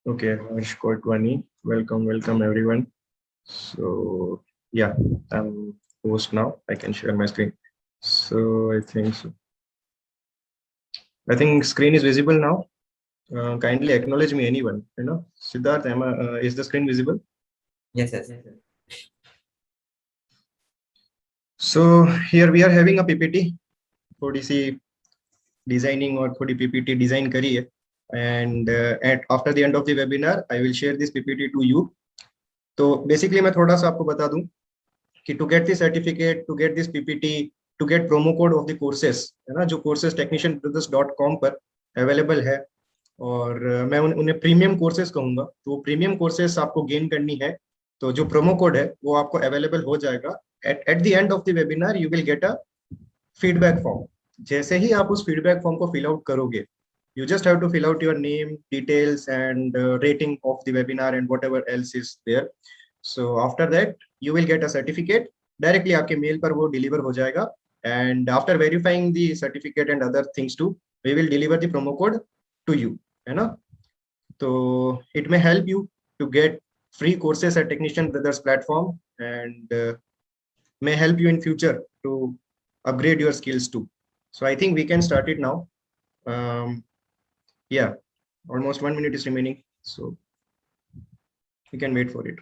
Okay, Harsh Kotwani. Welcome everyone. So yeah, I'm host now. I can share my screen. So I think screen is visible now. Kindly acknowledge me, anyone. Siddharth, is the screen visible? Yes, yes. So here we are having a PPT. थोड़ी सी designing और थोड़ी PPT design करी है. And after the end of the webinar, I will share this PPT to you. तो basically मैं थोड़ा सा आपको बता दूं कि to get this certificate, to get this PPT, to get promo code of the courses, है ना, जो कोर्सेस technicianbrothers.com पर अवेलेबल है. और मैं उन्हें प्रीमियम कोर्सेज कहूंगा. तो वो प्रीमियम कोर्सेज आपको गेन करनी है, तो जो प्रोमो कोड है वो आपको अवेलेबल हो जाएगा. At the end of the webinar you will get a feedback form. जैसे ही आप उस फीडबैक फॉर्म को फिल आउट करोगे, you just have to fill out your name, details, and rating of the webinar and whatever else is there. So after that you will get a certificate directly आपके mail पर वो deliver हो जाएगा. And after verifying the certificate and other things too, we will deliver the promo code to you, है ना. तो it may help you to get free courses at Technician Brothers platform, and may help you in future to upgrade your skills too. So I think we can start it now. Yeah, almost 1 minute is remaining, so we can wait for it.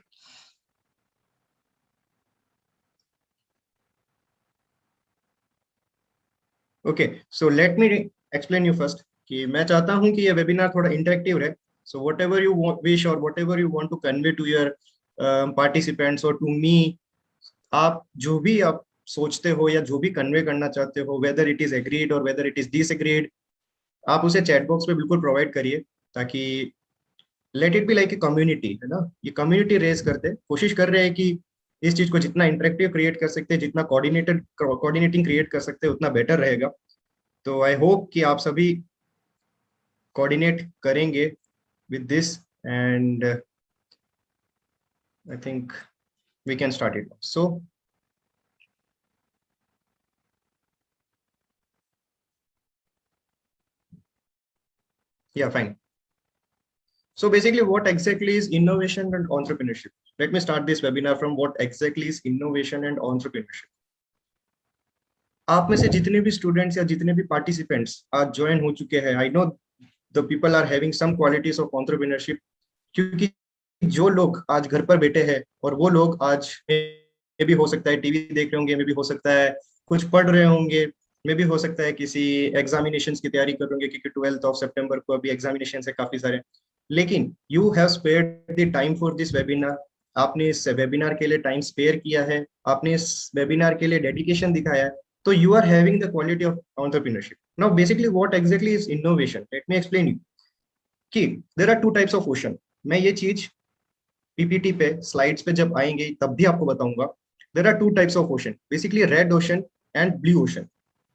Okay, so let me explain you first कि मैं चाहता हूं कि ये webinar थोड़ा interactive रहे. So whatever you wish or whatever you want to convey to your participants or to me, आप जो भी आप सोचते हो या जो भी कन्वे करना चाहते हो, whether it is agreed or whether it is disagreed, आप उसे चैट बॉक्स में बिल्कुल प्रोवाइड करिए, ताकि let it be like a community, है ना. ये कम्युनिटी रेस करते कोशिश कर रहे हैं कि इस चीज को जितना इंटरेक्टिव क्रिएट कर सकते हैं, जितना कोऑर्डिनेटिंग क्रिएट कर सकते हैं, उतना बेटर रहेगा. तो आई होप कि आप सभी कोऑर्डिनेट करेंगे with this, and I think we can start it. So yeah, fine. So basically, what exactly is innovation and entrepreneurship? Let me start this webinar from what exactly is innovation and entrepreneurship. आप में से जितने भी students या जितने भी participants आज join हो चुके हैं, I know the people are having some qualities of entrepreneurship. क्योंकि जो लोग आज घर पर बैठे हैं, और वो लोग आज में भी हो सकता है टीवी देख रहे होंगे, में भी हो सकता है कुछ पढ़ रहे होंगे, में भी हो सकता है किसी एग्जामिनेशंस की तैयारी कर रहे होंगे, क्योंकि 12th ऑफ सितंबर को अभी एग्जामिनेशन है काफी सारे. लेकिन you have spared the time for this webinar. आपने इस वेबिनार के लिए टाइम स्पेयर किया है, आपने इस वेबिनार के लिए डेडिकेशन दिखाया है. तो you are having the quality of entrepreneurship. Now basically what exactly is innovation, let me explain you कि there are two types of ocean. मैं ये चीज पीपीटी पे स्लाइड्स पे जब आएंगे तब भी आपको बताऊंगा. There are two types of ocean, basically red ocean and blue ocean.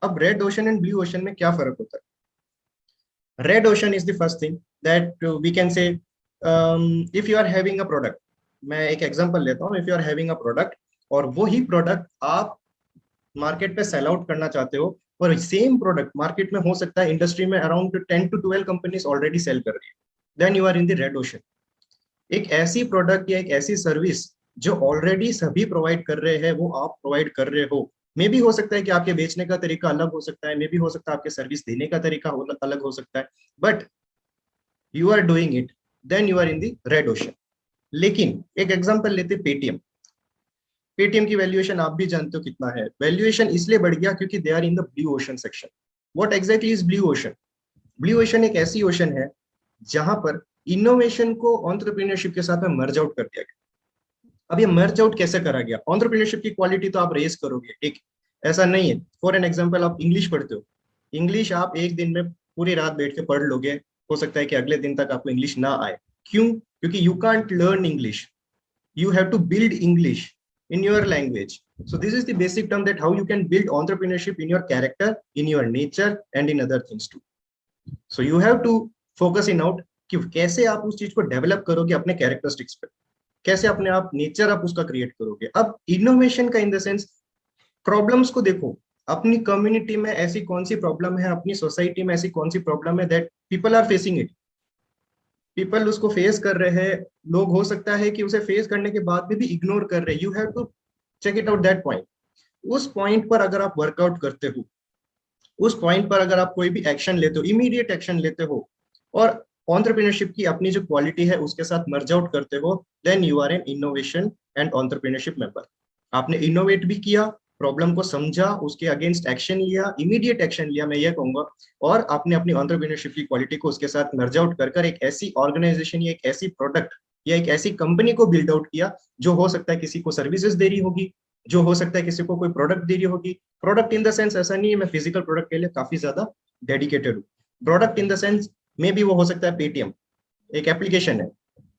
अब red ocean and blue ocean में क्या फर्क होता है? Red ocean is the first thing that we can say, if you are having a product. मैं एक example लेता हूँ. If you are having a product और वही प्रोडक्ट आप मार्केट पे सेल आउट करना चाहते हो, और सेम प्रोडक्ट मार्केट में हो सकता है इंडस्ट्री में around 10 to 12 companies already sell कर रही है, then you are in the red ocean. एक ऐसी प्रोडक्ट या एक ऐसी सर्विस जो ऑलरेडी सभी प्रोवाइड कर रहे हैं, वो आप प्रोवाइड कर रहे हो. मे भी हो सकता है कि आपके बेचने का तरीका अलग हो सकता है, मे भी हो सकता है आपके सर्विस देने का तरीका अलग हो सकता है, but you are doing it, then you are in the red ocean. लेकिन एक एग्जांपल लेते पेटीएम. पेटीएम की वैल्यूएशन आप भी जानते हो कितना है. वैल्यूएशन इसलिए बढ़ गया क्योंकि they are in the blue ocean section. What exactly is blue ocean? Blue ocean एक ऐसी ओशन है जहां पर इनोवेशन को एंटरप्रेन्योरशिप के साथ में मर्ज आउट कर दिया गया. अब ये मर्ज आउट कैसे करा गया? एंटरप्रेन्योरशिप की क्वालिटी तो आप रेस करोगे, एक ऐसा नहीं है. फॉर एन एग्जांपल, आप इंग्लिश पढ़ते हो. इंग्लिश आप एक दिन में पूरी रात बैठ के पढ़ लोगे, हो सकता है कि अगले दिन तक आपको इंग्लिश ना आए. क्यों? क्योंकि you can't learn English, you have to build English in your language. So this is the basic term that how you can build entrepreneurship in your character, in your nature, and in other things too. So you have to focus in out कि कैसे आप उस चीज को develop करोगे अपने characteristics पे, कैसे अपने आप नेचर आप उसका क्रिएट करोगे. अब इनोवेशन का इन द सेंस, प्रॉब्लम्स को देखो. अपनी कम्युनिटी में ऐसी कौन सी प्रॉब्लम है, अपनी सोसाइटी में ऐसी कौन सी प्रॉब्लम है that people are facing it. People उसको फेस कर रहे हैं, लोग हो सकता है कि उसे फेस करने के बाद भी इग्नोर कर रहे हैं। You have to check it out that point. उस पॉइंट पर अगर आप वर्कआउट करते हो, उस पॉइंट पर अगर आप कोई भी एक्शन लेते हो, इमीडिएट एक्शन लेते हो, और ऑन्टरप्रीनरशिप की अपनी जो क्वालिटी है उसके साथ मर्ज आउट करते हो, then you are an innovation and entrepreneurship member. आपने इनोवेट भी किया, प्रॉब्लम को समझा, उसके अगेंस्ट एक्शन लिया, इमीडिएट एक्शन लिया, मैं ये कहूंगा, और आपने अपनी ऑन्टरप्रीनरशिप की क्वालिटी को उसके साथ मर्ज आउट कर कर एक ऐसी ऑर्गेनाइजेशन या एक ऐसी प्रोडक्ट या एक ऐसी कंपनी को बिल्ड आउट किया, जो हो सकता है किसी को सर्विसेज दे रही होगी, जो हो सकता है किसी को कोई प्रोडक्ट दे रही होगी। प्रोडक्ट इन द सेंस ऐसा नहीं है मैं फिजिकल प्रोडक्ट के लिए काफी ज्यादा डेडिकेटेड हूँ। Product in the sense may be वो हो सकता है पेटीएम, एक एप्लीकेशन है,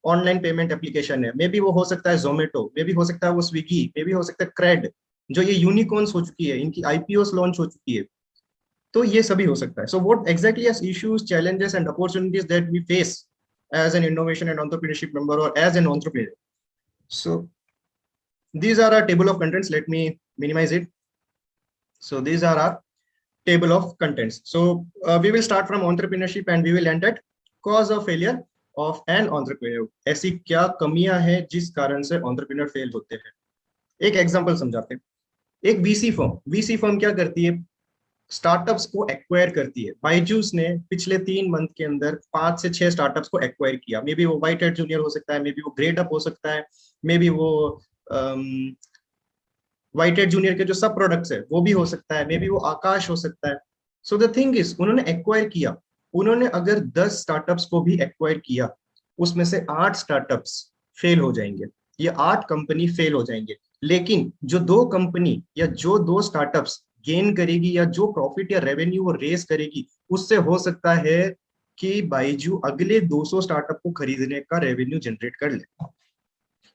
ऑनलाइन पेमेंट एप्लीकेशन है, मे बी वो हो सकता है जोमेटो, मे बी हो सकता है वो स्विगी, मे बी हो सकता है क्रेड, जो ये यूनिकॉर्न्स हो चुकी है, इनकी आईपीओस लॉन्च हो चुकी है। तो ये सभी हो सकता है। So what exactly are issues, challenges and opportunities that we face as an innovation and entrepreneurship member or as an entrepreneur. So these are our table of contents. Let me minimize it. So these are our table of contents. So we will start from entrepreneurship and we will end at cause of failure of an entrepreneur. ऐसी क्या कमियां हैं जिस कारण से entrepreneur fail होते हैं। एक एग्जांपल समझाते हैं। एक वीसी फर्म क्या करती है, स्टार्टअप्स को एक्वायर करती है। बायजूस ने पिछले 3 मंथ के अंदर 5 से 6 स्टार्टअप्स को एक्वायर किया। मे बी वो व्हाइट हेड जूनियर हो सकता है, मे बी वो ग्रेड अप हो सकता है, मे बी वो व्हाइट हेड जूनियर के जो सब प्रोडक्ट्स है वो भी हो सकता है, मे बी वो आकाश हो सकता है। सो द थिंग इज, उन्होंने एक्वायर किया। उन्होंने अगर 10 स्टार्टअप्स को भी एक्वायर किया, उसमें से 8 स्टार्टअप्स फेल हो जाएंगे, ये 8 कंपनी फेल हो जाएंगे। लेकिन जो 2 कंपनी या जो 2 स्टार्टअप्स गेन करेगी या जो प्रॉफिट या रेवेन्यू वो रेस करेगी, उससे हो सकता है कि बाइजू अगले 200 स्टार्टअप को खरीदने का रेवेन्यू जनरेट कर ले।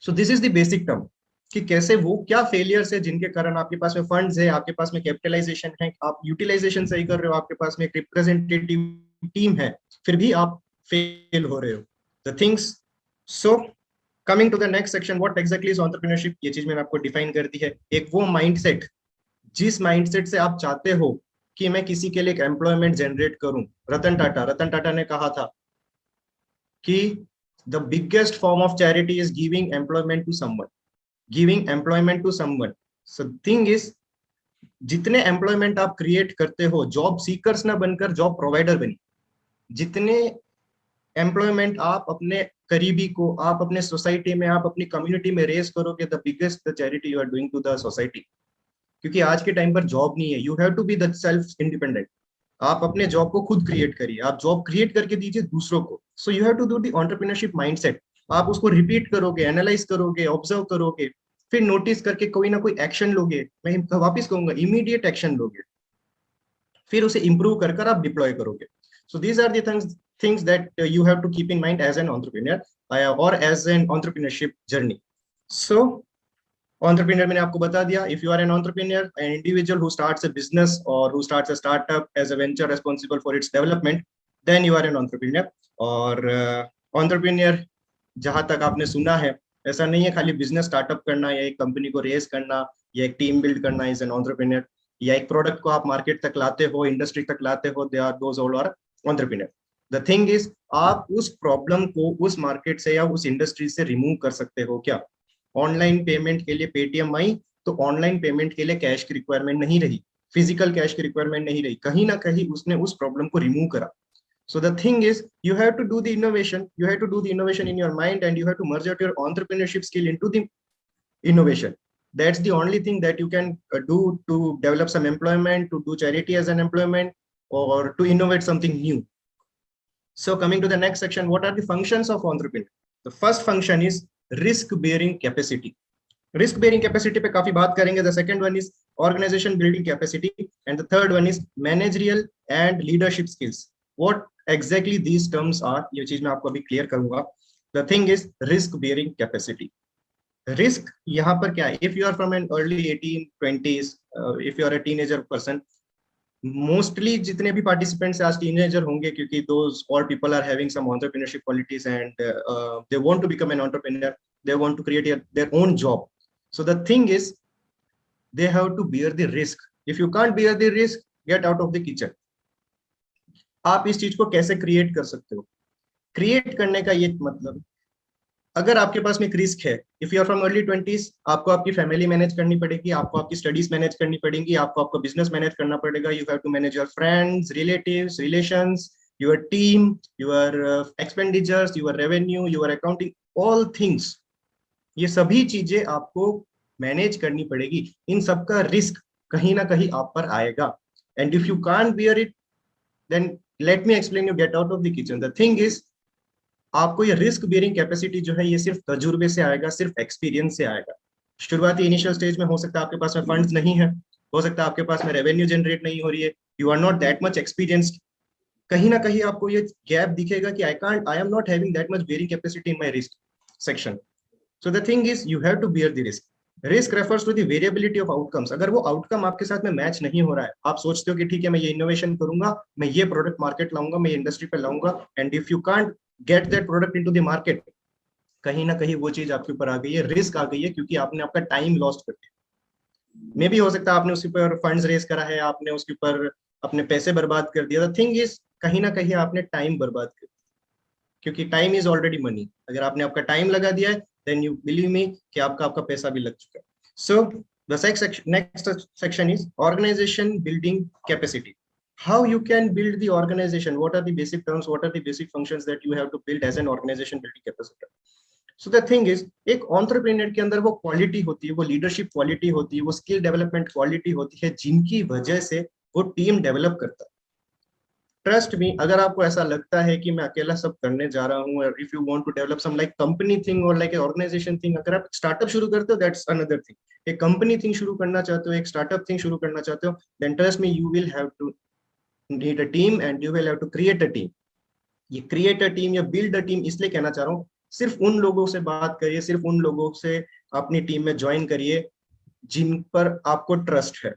सो this is the basic term कि कैसे वो क्या फेलियर्स है जिनके कारण आपके पास में फंड्स है, आपके पास में कैपिटलाइजेशन है, आप यूटिलाइजेशन सही कर रहे हो, आपके पास में एक रिप्रेजेंटेटिव टीम है, फिर भी आप फेल हो रहे हो, the things. So coming to the next section, what exactly is entrepreneurship. ये चीज मैंने आपको डिफाइन कर दी है। एक वो माइंडसेट जिस माइंडसेट से आप चाहते हो कि मैं किसी के लिए एक एम्प्लॉयमेंट जनरेट करूं। रतन टाटा ने कहा था कि the biggest form of charity is giving employment to someone, giving employment to someone. So thing is, जितने एम्प्लॉयमेंट आप क्रिएट करते हो, जॉब सीकर्स ना बनकर जॉब प्रोवाइडर बनी, जितने एम्प्लॉयमेंट आप अपने करीबी को, आप अपने सोसाइटी में, आप अपनी कम्युनिटी में रेस करोगे, the biggest the charity you are doing to the society. क्योंकि आज के टाइम पर जॉब नहीं है, you have to be the self independent. आप अपने जॉब को खुद क्रिएट करिए, आप जॉब क्रिएट करके दीजिए दूसरों को। So you have to do the entrepreneurship mindset. आप उसको रिपीट करोगे, एनालाइज करोगे, ऑब्जर्व करोगे, फिर नोटिस करके कोई ना कोई एक्शन लोगे। मैं वापिस कहूंगा, इमीडिएट एक्शन लोगे, फिर उसे इंप्रूव कर कर आप डिप्लॉय करोगे। So these are the things that you have to keep in mind as an entrepreneur और as an entrepreneurship journey. So entrepreneur मैंने आपको बता दिया। इफ यू आर एन entrepreneur, an individual who starts a business or who starts a startup as a venture responsible for its development, then you are an entrepreneur। और entrepreneur जहां तक आपने सुना है, ऐसा नहीं है खाली बिजनेस स्टार्टअप करना या एक कंपनी को रेस करना या एक टीम बिल्ड करना इज एन entrepreneur, या एक प्रोडक्ट को आप मार्केट तक लाते हो, इंडस्ट्री तक लाते हो, they are those all are entrepreneur। The thing is, आप उस प्रॉब्लम को उस मार्केट से या उस इंडस्ट्री से रिमूव कर सकते हो क्या। ऑनलाइन पेमेंट के लिए पेटीएम आई, तो ऑनलाइन पेमेंट के लिए कैश की रिक्वायरमेंट नहीं रही, फिजिकल कैश की रिक्वायरमेंट नहीं रही, कहीं ना कहीं उसने उस प्रॉब्लम को रिमूव करा। So the thing is, you have to do the innovation. You have to do the innovation in your mind, and you have to merge out your entrepreneurship skill into the innovation. That's the only thing that you can do to develop some employment, to do charity as an employment, or to innovate something new. So coming to the next section, what are the functions of entrepreneur? The first function is risk bearing capacity. Risk bearing capacity पे काफी बात करेंगे। The second one is organisation building capacity and the third one is managerial and leadership skills. What exactly these terms are, ये चीज मैं आपको अभी clear करूंगा। The thing is risk bearing capacity. Risk यहाँ पर क्या है, if you are from an early 18-20s, if you are a teenager person, mostly जितने भी पार्टिसिपेंट्स आज टीनेजर होंगे, क्योंकि those all people are having some entrepreneurship qualities and they want to become an entrepreneur, they want to create their own job. So the thing is, they have to bear the risk. If you can't bear the risk, get out of the kitchen. आप इस चीज को कैसे create कर सकते हो? Create करने का ये मतलब, अगर आपके पास में एक रिस्क है, if you are from early 20s, आपको आपकी फैमिली मैनेज करनी पड़ेगी, आपको आपकी स्टडीज मैनेज करनी पड़ेगी, आपको आपका बिजनेस मैनेज करना पड़ेगा, you have to manage your friends, relatives, relations, your team, your expenditures, your revenue, your accounting, all things. ये सभी चीजें आपको मैनेज करनी पड़ेगी, इन सबका रिस्क कहीं ना कहीं आप पर आएगा। And if you can't bear it, then let me explain you, get out of the kitchen. The thing is, आपको ये रिस्क बियरिंग कैपेसिटी जो है, ये सिर्फ तजुर्बे से आएगा, सिर्फ एक्सपीरियंस से आएगा। शुरुआती इनिशियल स्टेज में हो सकता है आपके पास में फंड्स नहीं है, हो सकता है आपके पास में रेवेन्यू जनरेट नहीं हो रही है, you are not that much experienced, कहीं ना कहीं आपको ये गैप दिखेगा कि I am not having that much bearing capacity in my risk section. So the thing is, you have to bear the risk. Risk refers to the variability of outcomes. अगर वो outcome आपके साथ में match नहीं हो रहा है, आप सोचते हो कि ठीक है मैं ये इनोवेशन करूंगा, मैं ये प्रोडक्ट मार्केट लाऊंगा, मैं इंडस्ट्री पे लाऊंगा, and if you can't get that product into the market, कहीं ना कहीं वो चीज आपके ऊपर आ गई है, रिस्क आ गई है, क्योंकि आपने आपका टाइम लॉस्ट कर दिया। मे भी हो सकता है आपने उसके ऊपर फंड्स रेस करा है, आपने उसके ऊपर अपने पैसे बर्बाद कर दिया। द थिंग इज, कहीं ना कहीं आपने टाइम बर्बाद कर दिया, क्योंकि टाइम इज ऑलरेडी मनी। अगर आपने आपका टाइम लगा दिया है, देन यू बिलीव मी कि आपका आपका पैसा भी लग चुका है। So the next section is organisation building capacity. How you can build the organization, what are the basic terms, what are the basic functions that you have to build as an organization building capacity. So the thing is, एक entrepreneur के अंदर वो quality होती है, वो leadership quality होती है, वो स्किल डेवलपमेंट क्वालिटी होती है, जिनकी वजह से वो टीम डेवलप करता है। ट्रस्ट मी, अगर आपको ऐसा लगता है कि मैं अकेला सब करने जा रहा हूँ, if you want to develop some like company thing और लाइक ऑर्गेनाइजेशन थिंग, अगर आप स्टार्टअप शुरू करते हो, दैट्स अनदर थिंग। एक कंपनी थिंग शुरू करना चाहते हो, एक स्टार्टअप थिंग शुरू करना चाहते हो, then trust me, you will have to need a team and you will have to create a team. ये create a team या build a team इसलिए कहना चाह रहा हूँ, सिर्फ उन लोगों से बात करिए, सिर्फ उन लोगों से अपनी टीम में ज्वाइन करिए जिन पर आपको ट्रस्ट है।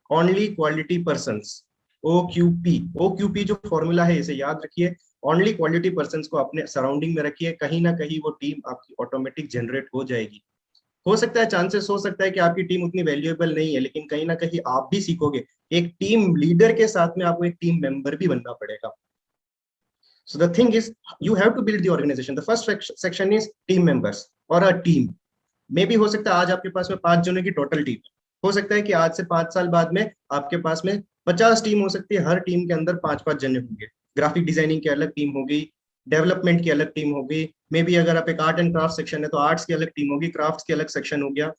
ओनली क्वालिटी पर्सन्स, OQP जो फॉर्मूला है इसे याद रखिए। ओनली क्वालिटी पर्सन्स को अपने सराउंडिंग में रखिए, कहीं ना कहीं वो टीम आपकी ऑटोमेटिक जनरेट हो जाएगी। हो सकता है, चांसेस हो सकता है कि आपकी टीम उतनी वैल्यूएबल नहीं है, लेकिन कहीं ना कहीं आप भी सीखोगे। एक टीम लीडर के साथ में आपको एक टीम मेंबर भी बनना पड़ेगा। So the thing is, you have to build the organisation. The first section is team members और अ टीम। मे भी हो सकता है आज आपके पास में 5 जनों की टोटल टीम, हो सकता है कि आज से 5 साल बाद में आपके पास में 50 टीम हो सकती है, हर टीम के अंदर 5-5 जने होंगे। ग्राफिक डिजाइनिंग की अलग टीम होगी, डेवलपमेंट की अलग टीम होगी, मे बी अगर आप एक आर्ट एंड क्राफ्ट सेक्शन है तो आर्ट्स की अलग टीम होगी, क्राफ्ट्स की अलग सेक्शन हो गया।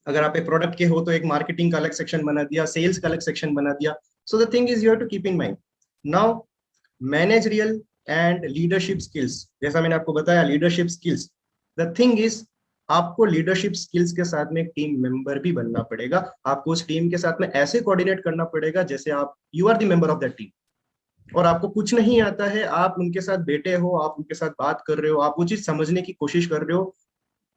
अगर आप एक प्रोडक्ट के हो तो एक मार्केटिंग का अलग सेक्शन बना दिया, सेल्स का अलग सेक्शन बना दिया। So the thing is, you have to keep in mind now managerial and leadership skills. जैसा मैंने आपको बताया, leadership skills, the thing is, आपको लीडरशिप स्किल्स के साथ में एक टीम मेंबर भी बनना पड़ेगा। आपको उस टीम के साथ में ऐसे कोऑर्डिनेट करना पड़ेगा जैसे आप, you are the member of that team, और आपको कुछ नहीं आता है, आप उनके साथ बैठे हो, आप उनके साथ बात कर रहे हो, आप वो चीज समझने की कोशिश कर रहे हो,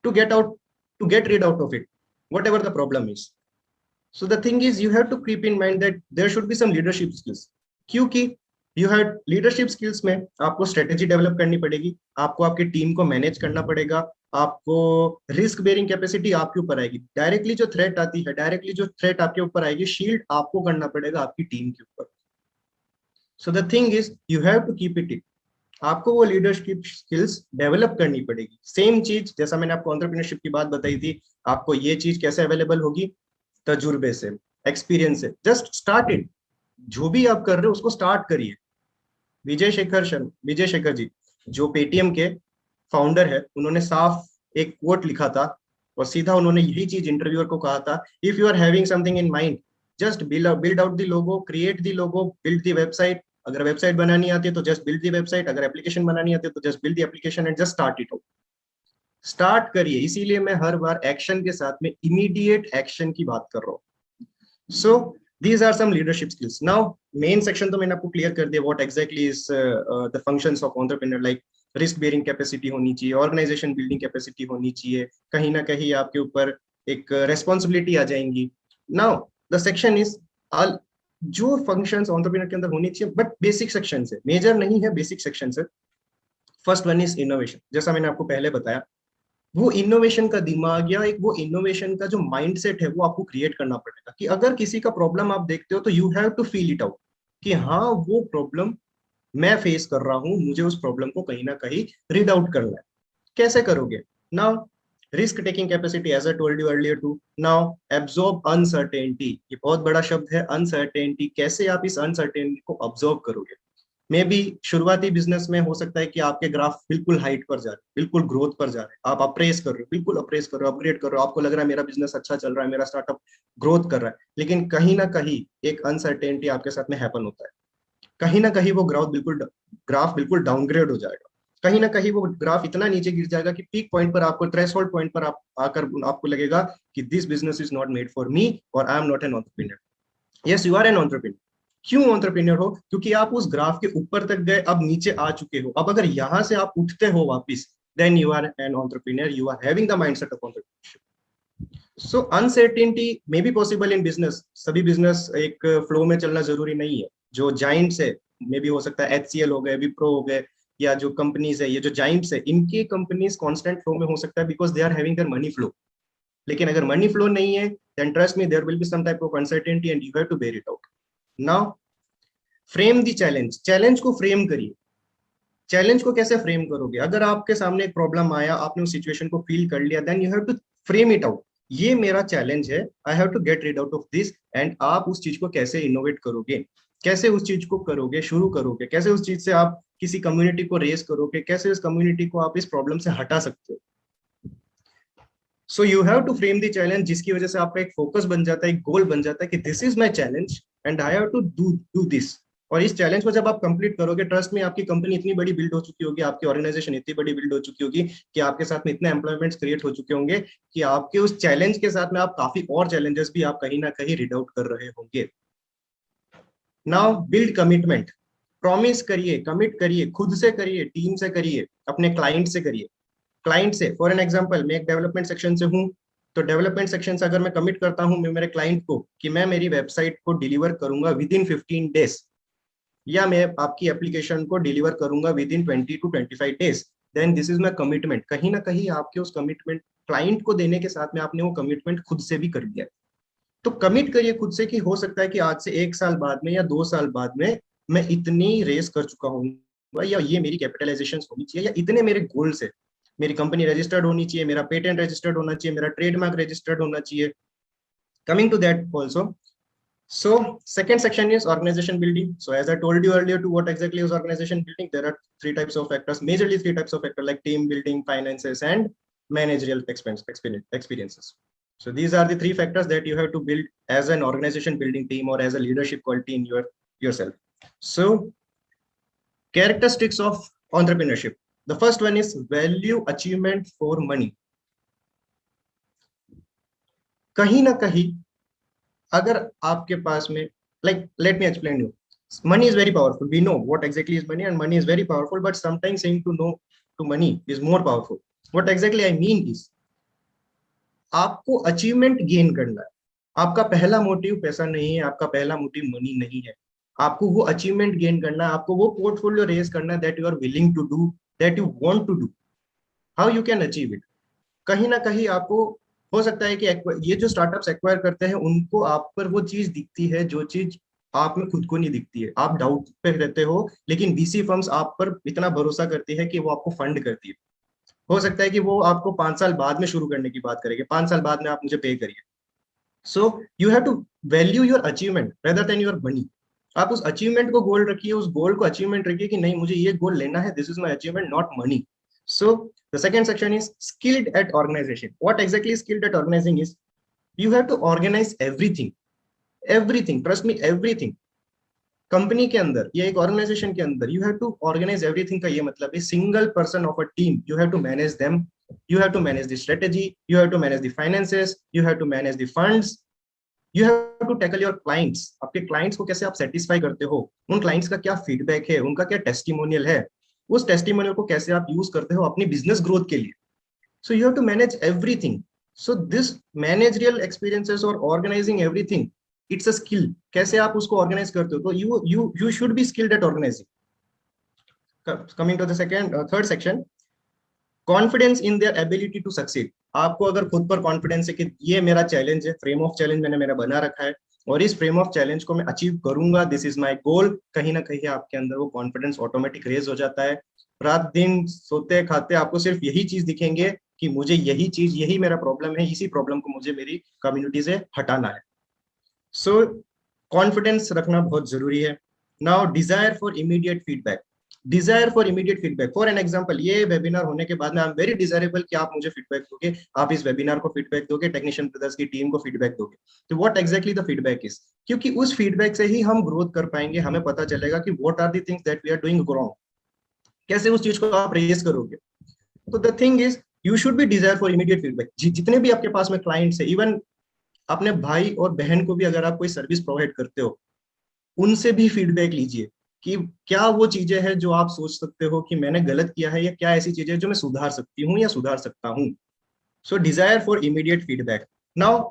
to get rid out of it, whatever the problem is. So the thing is, you have to keep in mind that there should be some leadership skills, क्योंकि you have leadership skills में आपको strategy develop करनी पड़ेगी, आपको आपकी team को manage करना पड़ेगा, आपको रिस्क बेयरिंग कैपेसिटी आपके ऊपर आएगी। डायरेक्टली जो थ्रेट आती है, डायरेक्टली जो थ्रेट आपके ऊपर आएगी, शील्ड आपको करना पड़ेगा आपकी टीम के ऊपर। So the thing is, you have to keep it, आपको वो लीडरशिप स्किल्स डेवलप करनी पड़ेगी। सेम चीज जैसा मैंने आपको एंटरप्रेन्योरशिप की बात बताई थी, आपको ये चीज कैसे अवेलेबल होगी, तजुर्बे से, एक्सपीरियंस से। जस्ट स्टार्ट इट, जो भी आप कर रहे हो उसको स्टार्ट करिए। विजय शेखर जी जो पेटीएम के फाउंडर है, उन्होंने साफ एक कोट लिखा था और सीधा उन्होंने यही चीज इंटरव्यूअर को कहा था, if you are having something in mind, just build out the logo, create the logo, build the website. अगर वेबसाइट बनानी आती है तो जस्ट बिल्ड द वेबसाइट, अगर एप्लीकेशन बनानी आती है तो just build the application and just start it out. Start करिए, इसीलिए मैं हर बार एक्शन के साथ में इमीडिएट एक्शन की बात कर रहा हूँ। सो these are some leadership skills. Now main section तो मैंने आपको क्लियर कर दिया, what exactly is the functions of entrepreneur, like risk bearing capacity होनी चाहिए, organization building capacity होनी चाहिए, कहीं ना कहीं आपके ऊपर एक responsibility आ जाएंगी। Now the section is जो functions entrepreneur के अंदर होनी चाहिए, बट बेसिक सेक्शन है, मेजर नहीं है, बेसिक सेक्शन है। First one is innovation. जैसा मैंने आपको पहले बताया, वो इनोवेशन का दिमाग या एक वो इनोवेशन का जो माइंडसेट है वो आपको क्रिएट करना पड़ेगा, कि अगर किसी का प्रॉब्लम आप देखते हो तो you have to feel it out कि हाँ वो प्रॉब्लम मैं फेस कर रहा हूं, मुझे उस प्रॉब्लम को कहीं ना कहीं रीड आउट करना है। कैसे करोगे? Now risk taking capacity, as I told you earlier too. Now absorb uncertainty, ये बहुत बड़ा शब्द है अनसर्टेनिटी। कैसे आप इस अनसर्टेनिटी को ऑब्जॉर्व करोगे? मे बी शुरुआती बिजनेस में हो सकता है कि आपके ग्राफ बिल्कुल हाइट पर जा रहे हैं, बिल्कुल ग्रोथ पर जा रहे हैं, आप अप्रेस कर रहे हो, बिल्कुल अप्रेस कर रहे हो, अपग्रेड कर रहे हो, आपको लग रहा है मेरा बिजनेस अच्छा चल रहा है, मेरा स्टार्टअप ग्रोथ कर रहा है, लेकिन कहीं ना कहीं एक अनसर्टेनिटी आपके साथ में हैपन होता है। कहीं ना कहीं वो ग्राफ बिल्कुल डाउनग्रेड हो जाएगा, कहीं ना कहीं वो ग्राफ इतना नीचे गिर जाएगा कि पीक पॉइंट पर आपको, थ्रेशोल्ड पॉइंट पर आप आकर आपको लगेगा कि this business is not made for me और I am not an entrepreneur. Yes, you are an entrepreneur. क्यों एंटरप्रेन्योर हो? क्योंकि आप उस ग्राफ के ऊपर तक गए, अब नीचे आ चुके हो। अब अगर यहां से आप उठते हो वापिस, then you are an entrepreneur, you are having the mindset of entrepreneurship. So uncertainty may be possible in business. सभी बिजनेस एक फ्लो में चलना जरूरी नहीं है। जो जाइंट्स है, मे बी हो सकता है HCL हो गए, विप्रो हो गए, या जो कंपनीज है, ये जो जाइंट्स है, इनकी कंपनीज कांस्टेंट फ्लो में हो सकता है because they are having their money flow. लेकिन अगर मनी फ्लो नहीं है, then trust me there will be some type of uncertainty and you have to bear it out. Now frame the challenge, challenge को frame करिए। Challenge को कैसे frame करोगे? अगर आपके सामने एक प्रॉब्लम आया, आपने उस सिचुएशन को फील कर लिया, then you have to frame it out. ये मेरा चैलेंज है, I have to get rid out of this. And आप उस चीज को कैसे इनोवेट करोगे, कैसे उस चीज को करोगे, शुरू करोगे, कैसे उस चीज से आप किसी कम्युनिटी को रेस करोगे, कैसे उस कम्युनिटी को आप इस प्रॉब्लम से हटा सकते हो। So you have to frame the challenge, जिसकी वजह से आपका एक फोकस बन जाता है, एक गोल बन जाता है कि this is my challenge and I have to do this. और इस चैलेंज को जब आप कंप्लीट करोगे, ट्रस्ट में आपकी कंपनी इतनी बड़ी बिल्ड हो चुकी होगी, आपकी ऑर्गेनाइजेशन इतनी बड़ी बिल्ड हो चुकी होगी कि आपके साथ में इतने एम्प्लॉयमेंट्स क्रिएट हो चुके होंगे कि आपके उस चैलेंज के साथ में आप काफी और चैलेंजेस भी आप कहीं ना कहीं रीड आउट कर रहे होंगे। Now build commitment. प्रॉमिस करिए, कमिट करिए, खुद से करिए, टीम से करिए, अपने क्लाइंट से करिए। क्लाइंट से, फॉर एन एग्जांपल, मैं एक डेवलपमेंट सेक्शन से हूँ, तो डेवलपमेंट सेक्शन से अगर मैं कमिट करता हूँ मैं मेरे क्लाइंट को कि मैं मेरी वेबसाइट को डिलीवर करूंगा विद इन 15 डेज, या मैं आपकी एप्लीकेशन को डिलीवर करूंगा within 20 to 25 days, then this is my commitment. कहीं ना कहीं आपके उस कमिटमेंट क्लाइंट को देने के साथ में आपने वो कमिटमेंट खुद से भी कर दिया है। तो कमिट करिए खुद से कि हो सकता है कि आज से 1 साल बाद में या 2 साल बाद में मैं इतनी रेस कर चुका हूँ, या ये मेरी कैपिटलाइजेशन होनी चाहिए, या इतने मेरे गोल्स है, मेरी कंपनी रजिस्टर्ड होनी चाहिए, मेरा पेटेंट रजिस्टर्ड होना चाहिए, मेरा ट्रेडमार्क रजिस्टर्ड होना चाहिए। Coming to that also, so second section is organization building. So as I told you earlier to what exactly is organization building, there are three types of factors, majorly three types of factors, like team building, finances, and managerial experiences. So these are the three factors that you have to build as an organization building team or as a leadership quality in yourself. So characteristics of entrepreneurship. The first one is value achievement for money. कहीं ना कहीं अगर आपके पास में, like let me explain you, money is very powerful, we know what exactly is money, and money is very powerful, but sometimes saying to no to money is more powerful. What exactly I mean is, आपको achievement gain करना है। आपका पहला motive पैसा नहीं है, आपका पहला मोटिव मनी नहीं है, आपको वो अचीवमेंट गेन करना है, आपको वो पोर्टफोलियो रेज करना है that you are willing to do, that you want to do. How you can achieve it? कहीं ना कहीं आपको हो सकता है कि ये जो स्टार्टअप्स एक्वायर करते हैं उनको आप पर वो चीज दिखती है जो चीज आप में खुद को नहीं दिखती है। आप डाउट पे रहते हो, लेकिन VC फर्म्स आप पर इतना भरोसा करती है कि वो आपको फंड करती है। हो सकता है कि वो आपको 5 साल बाद में शुरू करने की बात करेगी, 5 साल बाद में आप मुझे पे करिए। So you have to value your achievement rather than your money. आप उस अचीवमेंट को गोल रखिए, उस गोल को अचीवमेंट रखिए कि नहीं मुझे ये गोल लेना है, this is my achievement not money. So the second section is skilled at organization. What exactly is skilled at organizing is, you have to organize everything, everything, trust me, everything. Company के अंदर या एक organisation के अंदर you have to organise everything का ये मतलब है single person of a team, you have to manage them, you have to manage the strategy, you have to manage the finances, you have to manage the funds, you have to tackle your clients. आपके clients को कैसे आप satisfy करते हो, उन clients का क्या feedback है, उनका क्या टेस्टिमोनियल है, उस टेस्टिमोनियल को कैसे आप यूज करते हो अपनी बिजनेस ग्रोथ के लिए। So you have to manage everything. So this managerial experiences और organising everything, it's a skill. कैसे आप उसको ऑर्गेनाइज करते हो, तो you should be skilled at organising. Coming to the third section, confidence in their ability to succeed. आपको अगर खुद पर कॉन्फिडेंस है कि ये मेरा चैलेंज है, फ्रेम ऑफ चैलेंज मैंने मेरा बना रखा है, और इस फ्रेम ऑफ चैलेंज को मैं अचीव करूंगा, दिस इज माय गोल, कहीं ना कहीं आपके अंदर वो कॉन्फिडेंस ऑटोमेटिक रेज हो जाता है। रात दिन सोते खाते आपको सिर्फ यही चीज दिखेंगे कि मुझे यही चीज, यही मेरा प्रॉब्लम है, इसी प्रॉब्लम को मुझे मेरी कम्युनिटी से हटाना है। सो कॉन्फिडेंस रखना बहुत जरूरी है। Now Dzire for immediate feedback, Dzire for immediate feedback, for an example ये वेबिनार होने के बाद में आई एम वेरी डिजायरेबल कि आप मुझे फीडबैक दोगे, आप इस वेबिनार को फीडबैक दोगे, टेक्नीशियन ब्रदर्स की टीम को फीडबैक दोगे। तो what exactly the feedback is, क्योंकि उस फीडबैक से ही हम ग्रोथ कर पाएंगे, हमें पता चलेगा कि what are the things that we are doing wrong, कैसे उस चीज को आप रेज करोगे। तो the thing is you should be desire for immediate feedback. जितने भी आपके पास में क्लाइंट्स है, इवन अपने भाई और बहन को भी अगर आप कोई सर्विस प्रोवाइड करते हो, उनसे भी फीडबैक लीजिए कि क्या वो चीजें हैं जो आप सोच सकते हो कि मैंने गलत किया है, या क्या ऐसी चीजें जो मैं सुधार सकती हूँ या सुधार सकता हूँ। So desire for immediate feedback. Now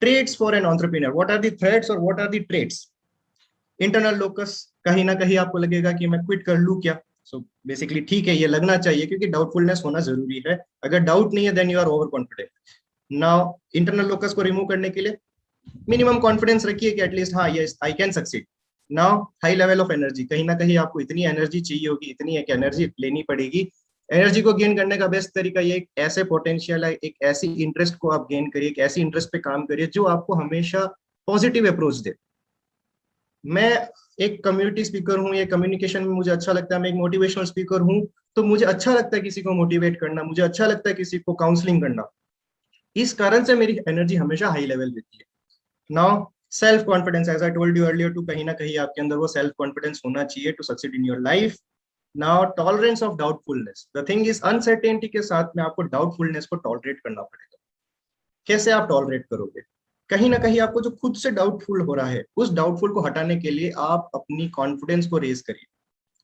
trades for an entrepreneur, what are the threads और what are the trades. Internal locus, कहीं ना कहीं आपको लगेगा कि मैं क्विट कर लूं क्या। सो बेसिकली ठीक है, ये लगना चाहिए क्योंकि डाउटफुलनेस होना जरूरी है। अगर डाउट नहीं है then you are over confident. Now internal locus को रिमूव करने के लिए मिनिमम कॉन्फिडेंस रखिए कि एटलीस्ट हाँ yes I can succeed. Now high level of energy, कहीं ना कहीं आपको इतनी एनर्जी चाहिए होगी, इतनी एक एनर्जी लेनी पड़ेगी। एनर्जी को गेन करने का बेस्ट तरीका ये एक ऐसे पोटेंशियल है, एक ऐसी इंटरेस्ट को आप गेन करिए, एक ऐसी इंटरेस्ट पे काम करिए जो आपको हमेशा पॉजिटिव अप्रोच दे। मैं एक कम्युनिटी स्पीकर हूँ, ये कम्युनिकेशन में मुझे अच्छा लगता है, मैं एक मोटिवेशनल स्पीकर हूँ, तो मुझे अच्छा लगता है किसी को मोटिवेट करना, मुझे अच्छा लगता है किसी को काउंसलिंग करना। इस कारण से मेरी एनर्जी हमेशा हाई लेवल रहती है। Now self confidence, as I told you earlier, too कहीं ना कहीं आपके अंदर वो सेल्फ कॉन्फिडेंस होना चाहिए to succeed in your life. Now tolerance of doubtfulness, the thing is uncertainty के साथ में आपको डाउटफुलनेस को टॉलरेट करना पड़ेगा। कैसे आप टॉलरेट करोगे, कहीं ना कहीं आपको जो खुद से डाउटफुल हो रहा है उस डाउटफुल को हटाने के लिए आप अपनी कॉन्फिडेंस को रेज करिए।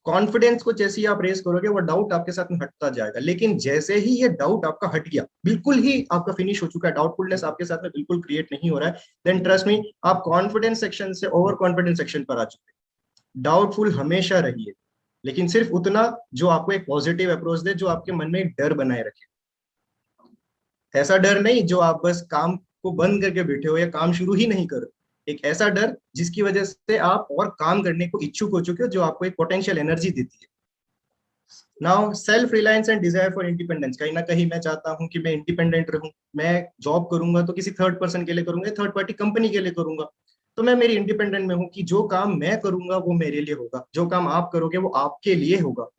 कॉन्फिडेंस को जैसे ही आप रेस करोगे वो डाउट आपके साथ में हटता जाएगा। लेकिन जैसे ही ये डाउट आपका हट गया, बिल्कुल ही आपका फिनिश हो चुका है, डाउटफुलनेस आपके साथ में बिल्कुल क्रिएट नहीं हो रहा है, देन ट्रस्ट मी आप कॉन्फिडेंस सेक्शन से ओवर कॉन्फिडेंस सेक्शन पर आ चुके हैं। डाउटफुल हमेशा रहिए, लेकिन सिर्फ उतना जो आपको एक पॉजिटिव अप्रोच दे, जो आपके मन में एक डर बनाए रखे। ऐसा डर नहीं जो आप बस काम को बंद करके बैठे हो या काम शुरू ही नहीं करो, एक ऐसा डर जिसकी वजह से आप और काम करने को इच्छुक हो चुके हो, जो आपको एक पोटेंशियल एनर्जी देती है। Now self reliance and desire for independence, कहीं ना कहीं मैं चाहता हूं कि मैं इंडिपेंडेंट रहूं। मैं जॉब करूंगा तो किसी थर्ड पर्सन के लिए करूंगा, थर्ड पार्टी कंपनी के लिए करूंगा। तो मैं मेरी इंडिपेंडेंट में हूं कि जो काम मैं करूंगा वो मेरे लिए होगा, जो काम आप करोगे वो आपके लिए होगा।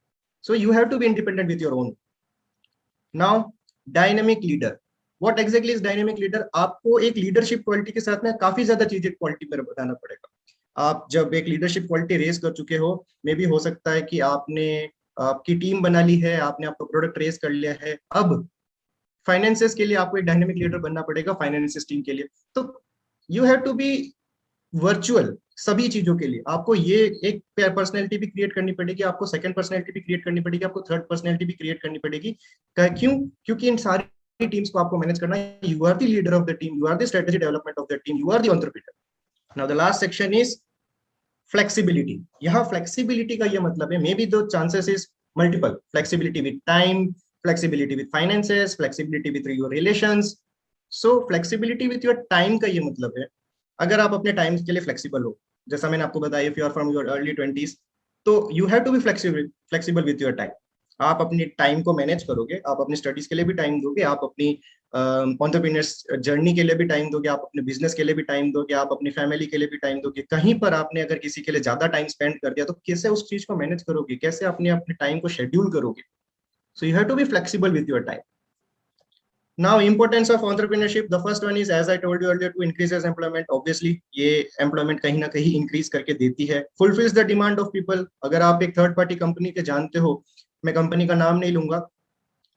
So you have to be independent with your own. Now dynamic leader, what exactly is dynamic leader. आपको एक लीडरशिप क्वालिटी के साथ में काफी ज्यादा चीजें क्वालिटी पर बताना पड़ेगा। आप जब एक लीडरशिप क्वालिटी रेस कर चुके हो, मे भी हो सकता है कि आपने आपकी टीम बना ली है, आपने आपका प्रोडक्ट रेस कर लिया है, अब फाइनेंसेस के लिए आपको एक डायनेमिक लीडर बनना पड़ेगा, फाइनेंसिस टीम के लिए। तो you have to be virtual सभी चीजों के लिए। आपको ये एक पर्सनैलिटी भी क्रिएट करनी पड़ेगी, आपको सेकंड पर्सनैलिटी भी क्रिएट करनी पड़ेगी, आपको थर्ड पर्सनैलिटी भी क्रिएट करनी पड़ेगी। क्यों, क्योंकि इन सारी टीम्स को आपको मैनेज करना है। You are the leader of the team, you are the strategy development of the team, you are the entrepreneur. Now the last section is flexibility. यहाँ फ्लेक्सिबिलिटी का ये मतलब है, मे बी दो chances is multiple, flexibility with time, flexibility with finances, flexibility with your relations. So flexibility with your time का ये मतलब है, अगर आप अपने टाइम के लिए फ्लेक्सिबल हो, जैसा मैंने आपको बताया, if you are from your early 20s, तो you have to be flexible with your time. आप अपनी टाइम को मैनेज करोगे, आप अपनी स्टडीज के लिए भी टाइम दोगे, आप अपनी एंटरप्रेन्योर्स जर्नी के लिए भी टाइम दोगे, आप अपने बिजनेस के लिए भी टाइम दोगे, आप अपनी फैमिली के लिए भी टाइम दोगे। कहीं पर आपने अगर किसी के लिए ज्यादा टाइम स्पेंड कर दिया तो कैसे उस चीज को मैनेज करोगे, कैसे अपने अपने टाइम को शेड्यूल करोगे। So you have to be flexible with your time. Now, importance of entrepreneurship. The first one is, as I told you earlier, to increases employment. Obviously, ये employment कहीं ना कहीं increase करके देती है. Fulfills the demand of people. अगर आप एक थर्ड पार्टी कंपनी के जानते हो, मैं कंपनी का नाम नहीं लूंगा,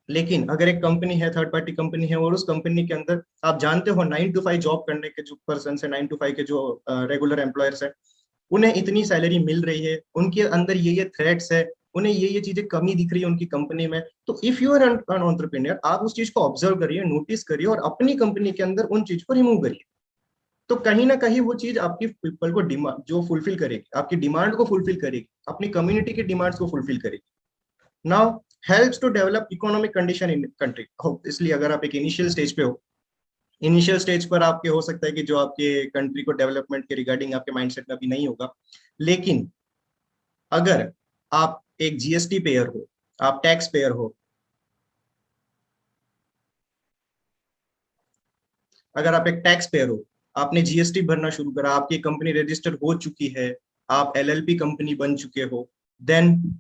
लेकिन अगर एक कंपनी है, थर्ड पार्टी कंपनी है, और उस कंपनी के अंदर आप जानते हो 9 to 5 जॉब करने के जो पर्सन है, 9 to 5 के जो रेगुलर एम्प्लॉयर्स है, उन्हें इतनी सैलरी मिल रही है, उनके अंदर ये थ्रेट्स है, उन्हें ये चीजें कमी दिख रही है उनकी कंपनी में। तो if you are an entrepreneur, आप उस चीज को ऑब्जर्व करिए, नोटिस करिए, और अपनी कंपनी के अंदर उन चीज को रिमूव करिए। तो कहीं ना कहीं वो चीज आपकी पीपल को डिमांड जो फुलफिल करेगी, आपकी डिमांड को फुलफिल करेगी, अपनी कम्युनिटी की डिमांड्स को फुलफिल करेगी। Now helps to develop economic condition in country. इसलिए अगर आप एक इनिशियल स्टेज पे हो, इनिशियल स्टेज पर आपके हो सकता है कि जो आपके कंट्री को डेवलपमेंट के रिगार्डिंग आपके माइंडसेट में अभी नहीं होगा, लेकिन अगर आप एक जीएसटी पेयर हो, आप टैक्स पेयर हो, अगर आप एक टैक्स पेयर हो, आपने जीएसटी भरना शुरू करा, आपकी कंपनी रजिस्टर हो चुकी है, आप एलएलपी कंपनी बन चुके हो, देन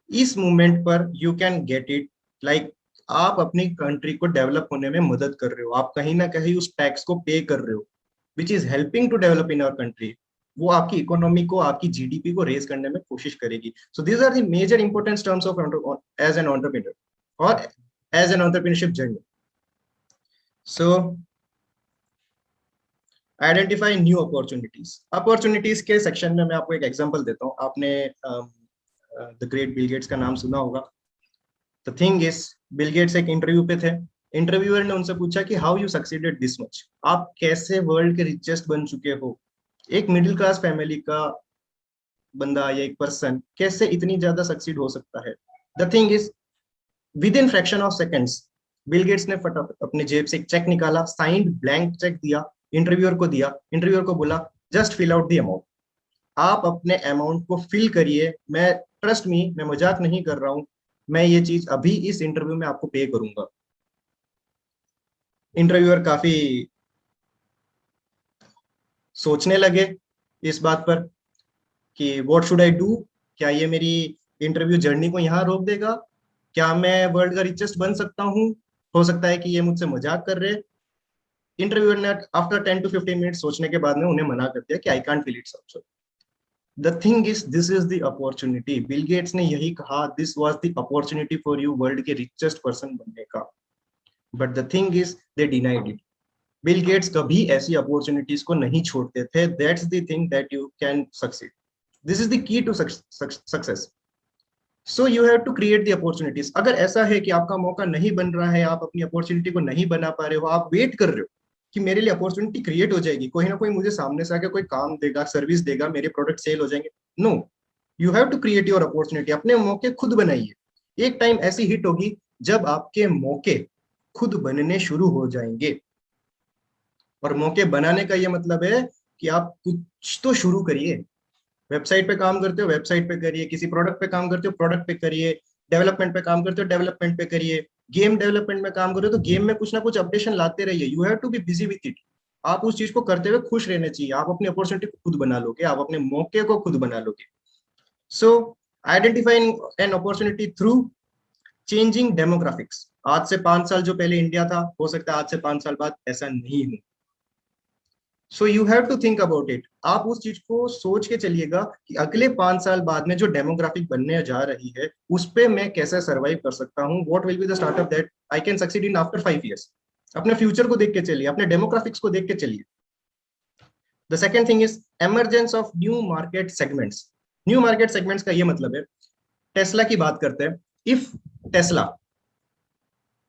इस मूवमेंट पर you can get it, like आप अपनी कंट्री को डेवलप होने में मदद कर रहे हो, आप कहीं ना कहीं उस टैक्स को पे कर रहे हो, which is helping to develop in our country. वो आपकी इकोनॉमी को, आपकी जीडीपी को रेज करने में कोशिश करेगी। So these are the major importance terms of as an entrepreneur और as an entrepreneurship journey. So identify new opportunities. Opportunities के सेक्शन में मैं आपको एक एग्जांपल देता हूँ। आपने द ग्रेट बिल गेट्स का नाम सुना होगा। The thing is, Bill Gates एक इंटरव्यू पे थे, इंटरव्यूअर ने उनसे पूछा कि how you succeeded this much, आप कैसे वर्ल्ड के रिचेस्ट बन चुके हो, एक मिडिल क्लास फैमिली का बंदा या एक पर्सन कैसे इतनी ज्यादा सक्सीड हो सकता है। The thing is, within fraction of seconds Bill Gates ने फटाफट अपने जेब से एक चेक निकाला, साइंड ब्लैंक चेक दिया, इंटरव्यूअर को दिया, इंटरव्यूअर को बोला just fill out the amount, आप अपने अमाउंट को फिल करिए, मैं ट्रस्ट मी, मैं मजाक नहीं कर रहा हूं, मैं ये चीज अभी इस इंटरव्यू में आपको पे करूंगा। इंटरव्यूअर काफी सोचने लगे इस बात पर कि व्हाट शुड आई डू, क्या ये मेरी इंटरव्यू जर्नी को यहाँ रोक देगा, क्या मैं वर्ल्ड का रिचेस्ट बन सकता हूँ, हो सकता है कि ये मुझसे मजाक कर रहे। इंटरव्यूअर ने आफ्टर 10 to 15 मिनट सोचने के बाद में उन्हें मना कर दिया कि I can't fill it also. The thing is, this is the opportunity, Bill Gates ने यही कहा, this was the opportunity for you world के रिचेस्ट पर्सन बनने का, but the thing is they denied it. Bill Gates कभी ऐसी opportunities को नहीं छोड़ते थे। That's the thing that you can succeed, this is the key to success. So you have to create the opportunities. अगर ऐसा है कि आपका मौका नहीं बन रहा है, आप अपनी अपॉर्चुनिटी को नहीं बना पा रहे हो, आप वेट कर रहे हो कि मेरे लिए अपॉर्चुनिटी क्रिएट हो जाएगी, कोई ना कोई मुझे सामने से आके कोई काम देगा, सर्विस देगा, मेरे प्रोडक्ट सेल हो जाएंगे, no, you have to create your opportunity. अपने मौके खुद बनाइए। एक टाइम ऐसी हिट होगी जब आपके मौके खुद बनने शुरू हो जाएंगे। और मौके बनाने का ये मतलब है कि आप कुछ तो शुरू करिए। वेबसाइट पे काम करते हो, वेबसाइट पे करिए, किसी प्रोडक्ट पे काम करते हो, प्रोडक्ट पे करिए, डेवलपमेंट पे काम करते हो, डेवलपमेंट पे करिए, गेम डेवलपमेंट में काम करो तो गेम में कुछ ना कुछ अपडेशन लाते रहिए। You have to be busy with it. आप उस चीज को करते हुए खुश रहने चाहिए, आप अपनी अपॉर्चुनिटी को खुद बना लोगे, आप अपने मौके को खुद बना लोगे। So identifying an opportunity through changing demographics. आज से 5 साल जो पहले इंडिया था, हो सकता है आज से 5 साल बाद ऐसा नहीं हो। So you have to think about it. आप उस चीज को सोच के चलिएगा कि अगले 5 साल बाद में जो डेमोग्राफिक बनने जा रही है उस पे मैं कैसे सर्वाइव कर सकता हूँ, what will be the startup that I can succeed in after 5 years। अपने फ्यूचर को देख के चलिए, अपने डेमोग्राफिक्स को देख के चलिए। The second thing is emergence of new market segments. New market segments का ये मतलब है, टेस्ला की बात करते हैं। इफ टेस्ला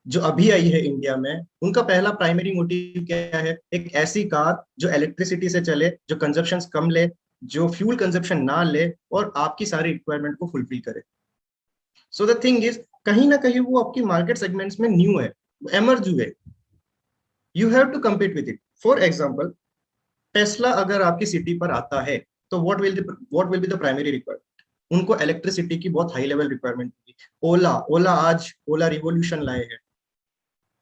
जो अभी आई है इंडिया में, उनका पहला प्राइमरी मोटिव क्या है, एक ऐसी कार जो इलेक्ट्रिसिटी से चले, जो कंजप्शन कम ले, जो फ्यूल कंजप्शन ना ले और आपकी सारी रिक्वायरमेंट को फुलफिल करे। सो द थिंग इज, कहीं ना कहीं वो आपकी मार्केट सेगमेंट्स में न्यू है, एमर्ज हुए। You have to compete with it. For example, Tesla अगर आपकी सिटी पर आता है तो what will be the primary requirement, उनको इलेक्ट्रिसिटी की बहुत हाई लेवल रिक्वायरमेंट होगी। ओला ओला आज ओला रिवोल्यूशन लाए हैं।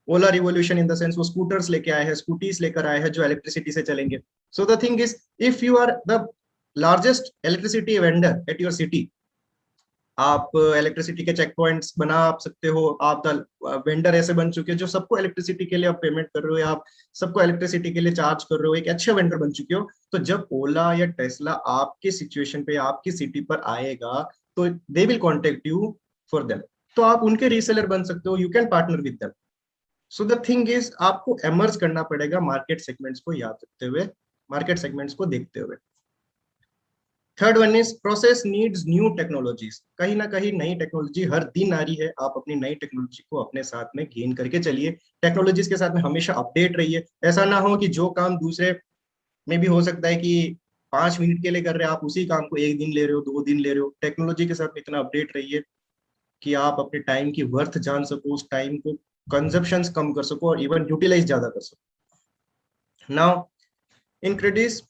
ओला रिवोल्यूशन इन द सेंस वो स्कूटर्स लेके आए हैं, स्कूटीज लेकर आए हैं जो इलेक्ट्रिसिटी से चलेंगे। So the thing is, if you are the largest electricity vendor at your city, आप इलेक्ट्रिसिटी के चेक पॉइंट्स बना आप सकते हो, आप द वेंडर ऐसे बन चुके हो जो सबको इलेक्ट्रिसिटी के लिए आप पेमेंट कर रहे हो, या आप सबको इलेक्ट्रिसिटी के लिए चार्ज कर रहे हो, एक अच्छे वेंडर बन चुके हो। तो जब ओला या टेस्ला आपके सिचुएशन पे, आपकी सिटी पर आएगा तो they will contact you for them, तो आप उनके रीसेलर बन सकते हो, you can partner with them. So the thing is, आपको एमर्ज करना पड़ेगा मार्केट सेगमेंट्स को याद रखते हुए, मार्केट सेगमेंट्स को देखते हुए। Third one is process needs new technologies. कहीं ना कहीं नई टेक्नोलॉजी हर दिन आ रही है, आप अपनी नई टेक्नोलॉजी को अपने साथ में गेन करके चलिए, टेक्नोलॉजीज के साथ में हमेशा अपडेट रहिए। ऐसा ना हो कि जो काम दूसरे में भी हो सकता है कि 5 मिनट के लिए कर रहे हैं, आप उसी काम को एक दिन ले रहे हो, 2 दिन ले रहे हो। टेक्नोलॉजी के साथ में इतना अपडेट रहिए कि आप अपने टाइम की वर्थ जान सको, उस टाइम को कंजप्शन कम कर सको और इवन यूटिलाइज ज्यादा कर सको। Now introduce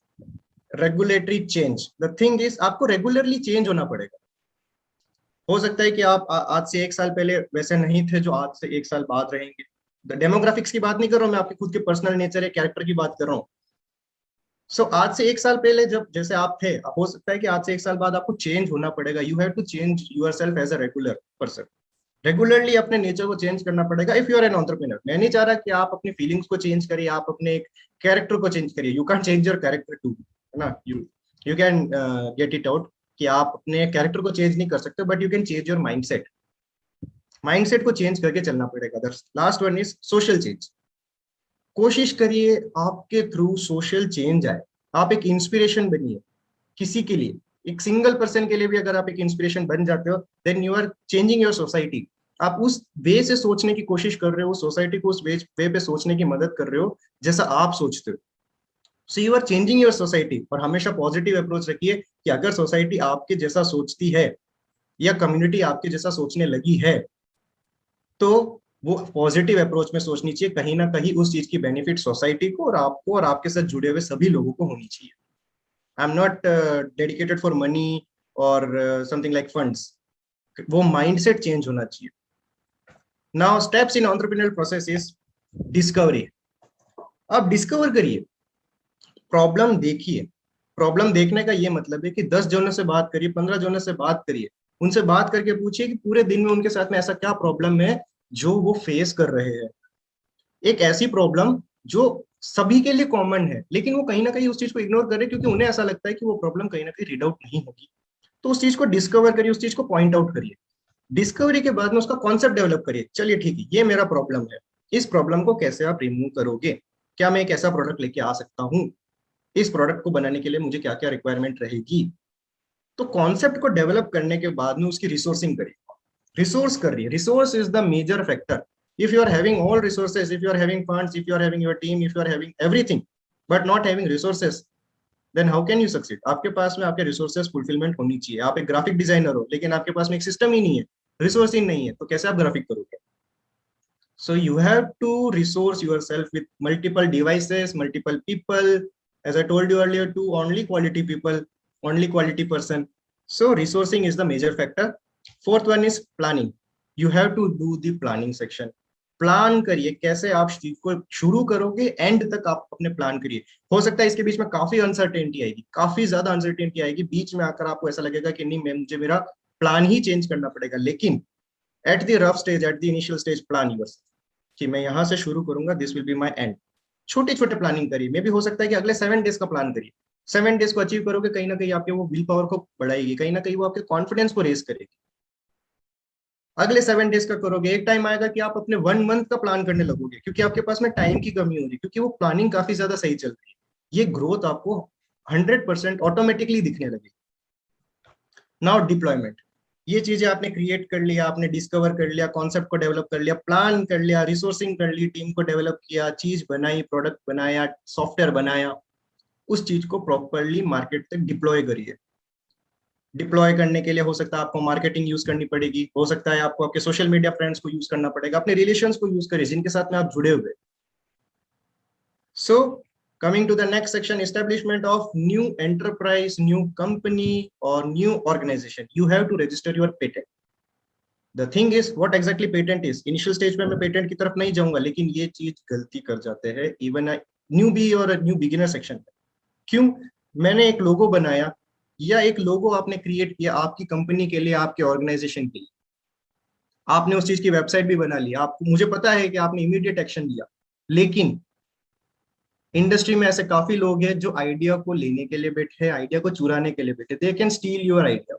regulatory change. The thing is आपको रेगुलरली चेंज होना पड़ेगा। हो सकता है कि आप आज से 1 साल पहले वैसे नहीं थे जो आज से 1 साल बाद रहेंगे। डेमोग्राफिक्स की बात नहीं कर रहा हूँ मैं, आपके खुद के पर्सनल नेचर या कैरेक्टर की बात कर रहा हूँ। सो आज से 1 साल पहले जब जैसे आप थे, अब हो सकता है कि आज से 1 साल बाद आपको चेंज होना पड़ेगा। You have to change yourself as a regular person. Regularly अपने नेचर को चेंज करना पड़ेगा if you are an entrepreneur. मैं नहीं चाह रहा कि आप अपनी फीलिंग्स को चेंज करिए, आप अपने कैरेक्टर को चेंज करिए। You can change your character too, है ना। You can get it out कि आप अपने कैरेक्टर को चेंज नहीं कर सकते, but you can change your mindset. Mindset को चेंज करके चलना पड़ेगा। Last one is social change. कोशिश करिए आपके थ्रू सोशल चेंज आए, आप एक इंस्पिरेशन बनिए किसी के लिए। एक सिंगल पर्सन के लिए भी अगर आप एक इंस्पिरेशन बन जाते हो, then you are changing your society. आप उस वे से सोचने की कोशिश कर रहे हो, सोसाइटी को उस वे पे सोचने की मदद कर रहे हो जैसा आप सोचते हो। So you are changing your society. और हमेशा पॉजिटिव अप्रोच रखिए कि अगर सोसाइटी आपके जैसा सोचती है या कम्युनिटी आपके जैसा सोचने लगी है, तो वो पॉजिटिव अप्रोच में सोचनी चाहिए। कहीं ना कहीं उस चीज की बेनिफिट सोसाइटी को और आपको और आपके साथ जुड़े हुए सभी लोगों को होनी चाहिए। आई am not dedicated for money और समथिंग लाइक फंड्स। वो माइंडसेट चेंज होना चाहिए। Now steps in entrepreneurial process is discovery. आप डिस्कवर करिए, प्रॉब्लम देखिए। प्रॉब्लम देखने का ये मतलब है कि 10 जनों से बात करिए, 15 जनों से बात करिए। उनसे बात करके पूछिए कि पूरे दिन में उनके साथ में ऐसा क्या प्रॉब्लम है जो वो फेस कर रहे हैं। एक ऐसी प्रॉब्लम जो सभी के लिए कॉमन है, लेकिन वो कहीं ना कहीं उस चीज को इग्नोर कर रहे हैं क्योंकि उन्हें ऐसा लगता है कि वो प्रॉब्लम कहीं ना कहीं रीड आउट नहीं होगी। तो उस चीज को डिस्कवर करिए, उस चीज को पॉइंट आउट करिए। डिस्कवरी के बाद में उसका कॉन्सेप्ट डेवलप करिए। चलिए ठीक है, ये मेरा प्रॉब्लम है, इस प्रॉब्लम को कैसे आप रिमूव करोगे? क्या मैं एक ऐसा प्रोडक्ट लेके आ सकता हूँ? इस प्रोडक्ट को बनाने के लिए मुझे क्या क्या रिक्वायरमेंट रहेगी? तो कॉन्सेप्ट को डेवलप करने के बाद में उसकी रिसोर्सिंग करिए। रिसोर्स करिए। Resource is the major factor. if you are having all resources, if you are having funds, if you are having your team, if you are having everything but not having resources, then how can you succeed? आपके पास में आपके resources fulfilment होनी चाहिए। आप एक graphic designer हो लेकिन आपके पास में एक सिस्टम ही नहीं है, रिसोर्स ही नहीं है, तो कैसे आप ग्राफिक करोगे? So you have to resource yourself with multiple devices, multiple people. As I told you earlier, to only quality people, only quality person. So resourcing is the major factor. Fourth one is planning. You have to do the planning section. Plan करिए कैसे आप चीज को शुरू करोगे, and तक आप अपने प्लान करिए। हो सकता है इसके बीच में काफी अनसर्टेनिटी आएगी, काफी ज्यादा अनसर्टेनिटी आएगी। बीच में आकर आपको ऐसा लगेगा कि नहीं, मैं मुझे मेरा प्लान ही चेंज करना पड़ेगा। लेकिन at the rough stage, at the initial stage, plan your कि मैं यहाँ से शुरू करूंगा, this will be my end. छोटे छोटे प्लानिंग करिए। मे भी हो सकता है कि अगले 7 डेज का प्लान करिए। 7 डेज को अचीव करोगे, कहीं ना कहीं आपके वो विल पावर को बढ़ाएगी, कहीं ना कहीं वो आपके कॉन्फिडेंस को रेज करेगी। अगले 7 डेज का करोगे, एक टाइम आएगा कि आप अपने 1 मंथ का प्लान करने लगोगे क्योंकि आपके पास में टाइम की कमी हो रही है, क्योंकि वो प्लानिंग काफी ज्यादा सही चल रही है। ये ग्रोथ आपको 100% ऑटोमेटिकली दिखने लगेगी। Now deployment. ये चीजें आपने क्रिएट कर लिया, आपने डिस्कवर कर लिया, कॉन्सेप्ट को डेवलप कर लिया, प्लान कर लिया, रिसोर्सिंग कर ली, टीम को डेवलप किया, चीज बनाई, प्रोडक्ट बनाया, सॉफ्टवेयर बनाया। उस चीज को प्रॉपरली मार्केट तक डिप्लॉय करिए। डिप्लॉय करने के लिए हो सकता है आपको मार्केटिंग यूज करनी पड़ेगी, हो सकता है आपको आपके सोशल मीडिया फ्रेंड्स को यूज करना पड़ेगा, अपने रिलेशंस को यूज करिए जिनके साथ में आप जुड़े हुए। So coming to the next section, establishment of new enterprise, new company or new organization, you have to register your patent. The thing is, what exactly patent is? Initial stage में मैं patent की तरफ नहीं जाऊंगा, लेकिन ये चीज गलती कर जाते हैं इवन न्यू बी और न्यू बिगिनर सेक्शन में। क्यों? मैंने एक लोगो बनाया या एक लोगो आपने क्रिएट किया आपकी कंपनी के लिए, आपके ऑर्गेनाइजेशन के लिए, आपने उस चीज की वेबसाइट भी बना ली, आपको, मुझे पता है कि आपने इमीडिएट एक्शन लिया, लेकिन इंडस्ट्री में ऐसे काफी लोग हैं जो आइडिया को लेने के लिए बैठे, आइडिया को चुराने के लिए बैठे। They can steal your idea.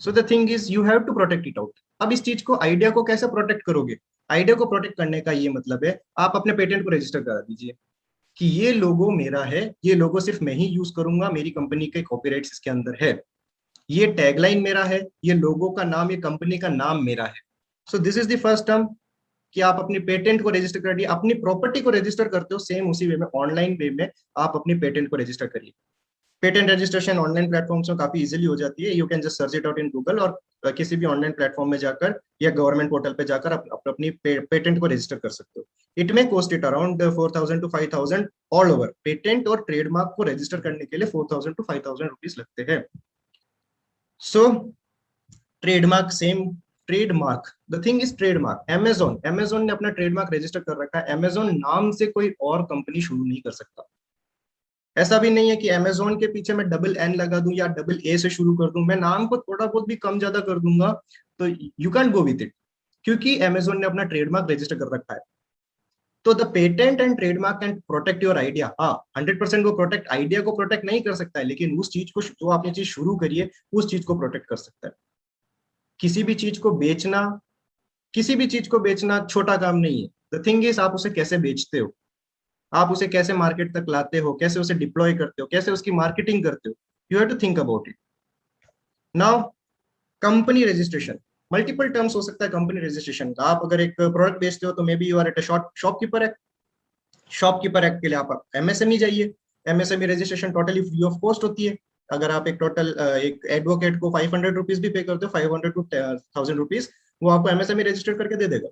So the thing is you have to protect it out. अब इस चीज को, आइडिया को कैसे प्रोटेक्ट करोगे? आइडिया को प्रोटेक्ट करने का ये मतलब है आप अपने पेटेंट को रजिस्टर करा दीजिए कि ये लोगो मेरा है, ये लोगो सिर्फ मैं ही यूज करूंगा, मेरी कंपनी के कॉपीराइट्स इसके अंदर है, ये टैगलाइन मेरा है, ये लोगो का नाम, ये कंपनी का नाम मेरा है। सो this is the first term कि आप अपनी पेटेंट को रजिस्टर कर दिए। अपनी प्रॉपर्टी को रजिस्टर करते हो सेम उसी वे में, ऑनलाइन वे में आप अपनी पेटेंट को रजिस्टर करिए। पेटेंट रजिस्ट्रेशन ऑनलाइन प्लेटफॉर्म्स में काफी इजीली हो जाती है। You can just search it out in Google और किसी भी ऑनलाइन प्लेटफॉर्म में जाकर या गवर्नमेंट पोर्टल पे जाकर अपनी पेटेंट को रजिस्टर कर सकते हो। इट में cost it around 4,000 to 5,000 all over. Patent और ट्रेडमार्क को रजिस्टर करने के लिए 4,000 to 5,000 रुपीज लगते हैं। So trademark same, trademark, the thing is trademark. Amazon ने अपना ट्रेडमार्क रजिस्टर कर रखा है। अमेजोन नाम से कोई और कंपनी शुरू नहीं कर सकता। ऐसा भी नहीं है कि अमेजोन के पीछे मैं डबल एन लगा दूं या डबल ए से शुरू कर दूं, मैं नाम को थोड़ा बहुत भी कम ज्यादा कर दूंगा तो you can go with it, क्योंकि अमेजोन ने अपना ट्रेडमार्क रजिस्टर कर रखा है। तो the patent and trademark can protect your idea. हाँ, 100% वो प्रोटेक्ट आइडिया को प्रोटेक्ट नहीं कर सकता है, लेकिन उस चीज को जो आपने चीज शुरू करी है उस चीज को प्रोटेक्ट कर सकता है। किसी भी चीज को बेचना, किसी भी चीज को बेचना छोटा काम नहीं है। द थिंग इज आप उसे कैसे बेचते हो, आप उसे कैसे मार्केट तक लाते हो, कैसे उसे डिप्लॉय करते हो, कैसे उसकी मार्केटिंग करते हो। You have to think about it. Now company registration, multiple terms हो सकता है कंपनी रजिस्ट्रेशन का। आप अगर एक प्रोडक्ट बेचते हो तो maybe you are at a shopkeeper act. Shopkeeper act के लिए आप एमएसएमई जाइए। MSME registration totally free of cost होती है। अगर आप एक टोटल एक एडवोकेट को 500 रुपीज भी पे करते हो, 500 to 1,000 रुपीज, वो आपको एमएसएमई रजिस्टर करके दे देगा।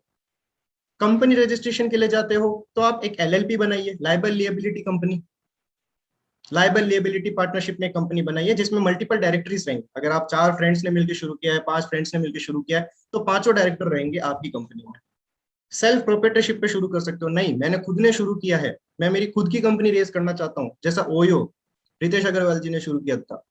कंपनी रजिस्ट्रेशन के लिए जाते हो तो आप एक एलएलपी बनाइए, liable liability company. Liable liability partnership में कंपनी बनाइए जिसमें मल्टीपल डायरेक्टरीज रहेंगे। अगर आप 4 फ्रेंड्स ने मिलकर शुरू किया है, 5 फ्रेंड्स ने मिलकर शुरू किया है, तो पांचों डायरेक्टर रहेंगे आपकी कंपनी में। सेल्फ प्रोप्राइटरशिप पे शुरू कर सकते हो। नहीं, मैंने खुद ने शुरू किया है, मैं मेरी खुद की कंपनी रेज करना चाहता हूँ, जैसा ओयो रितेश अग्रवाल जी ने शुरू किया था।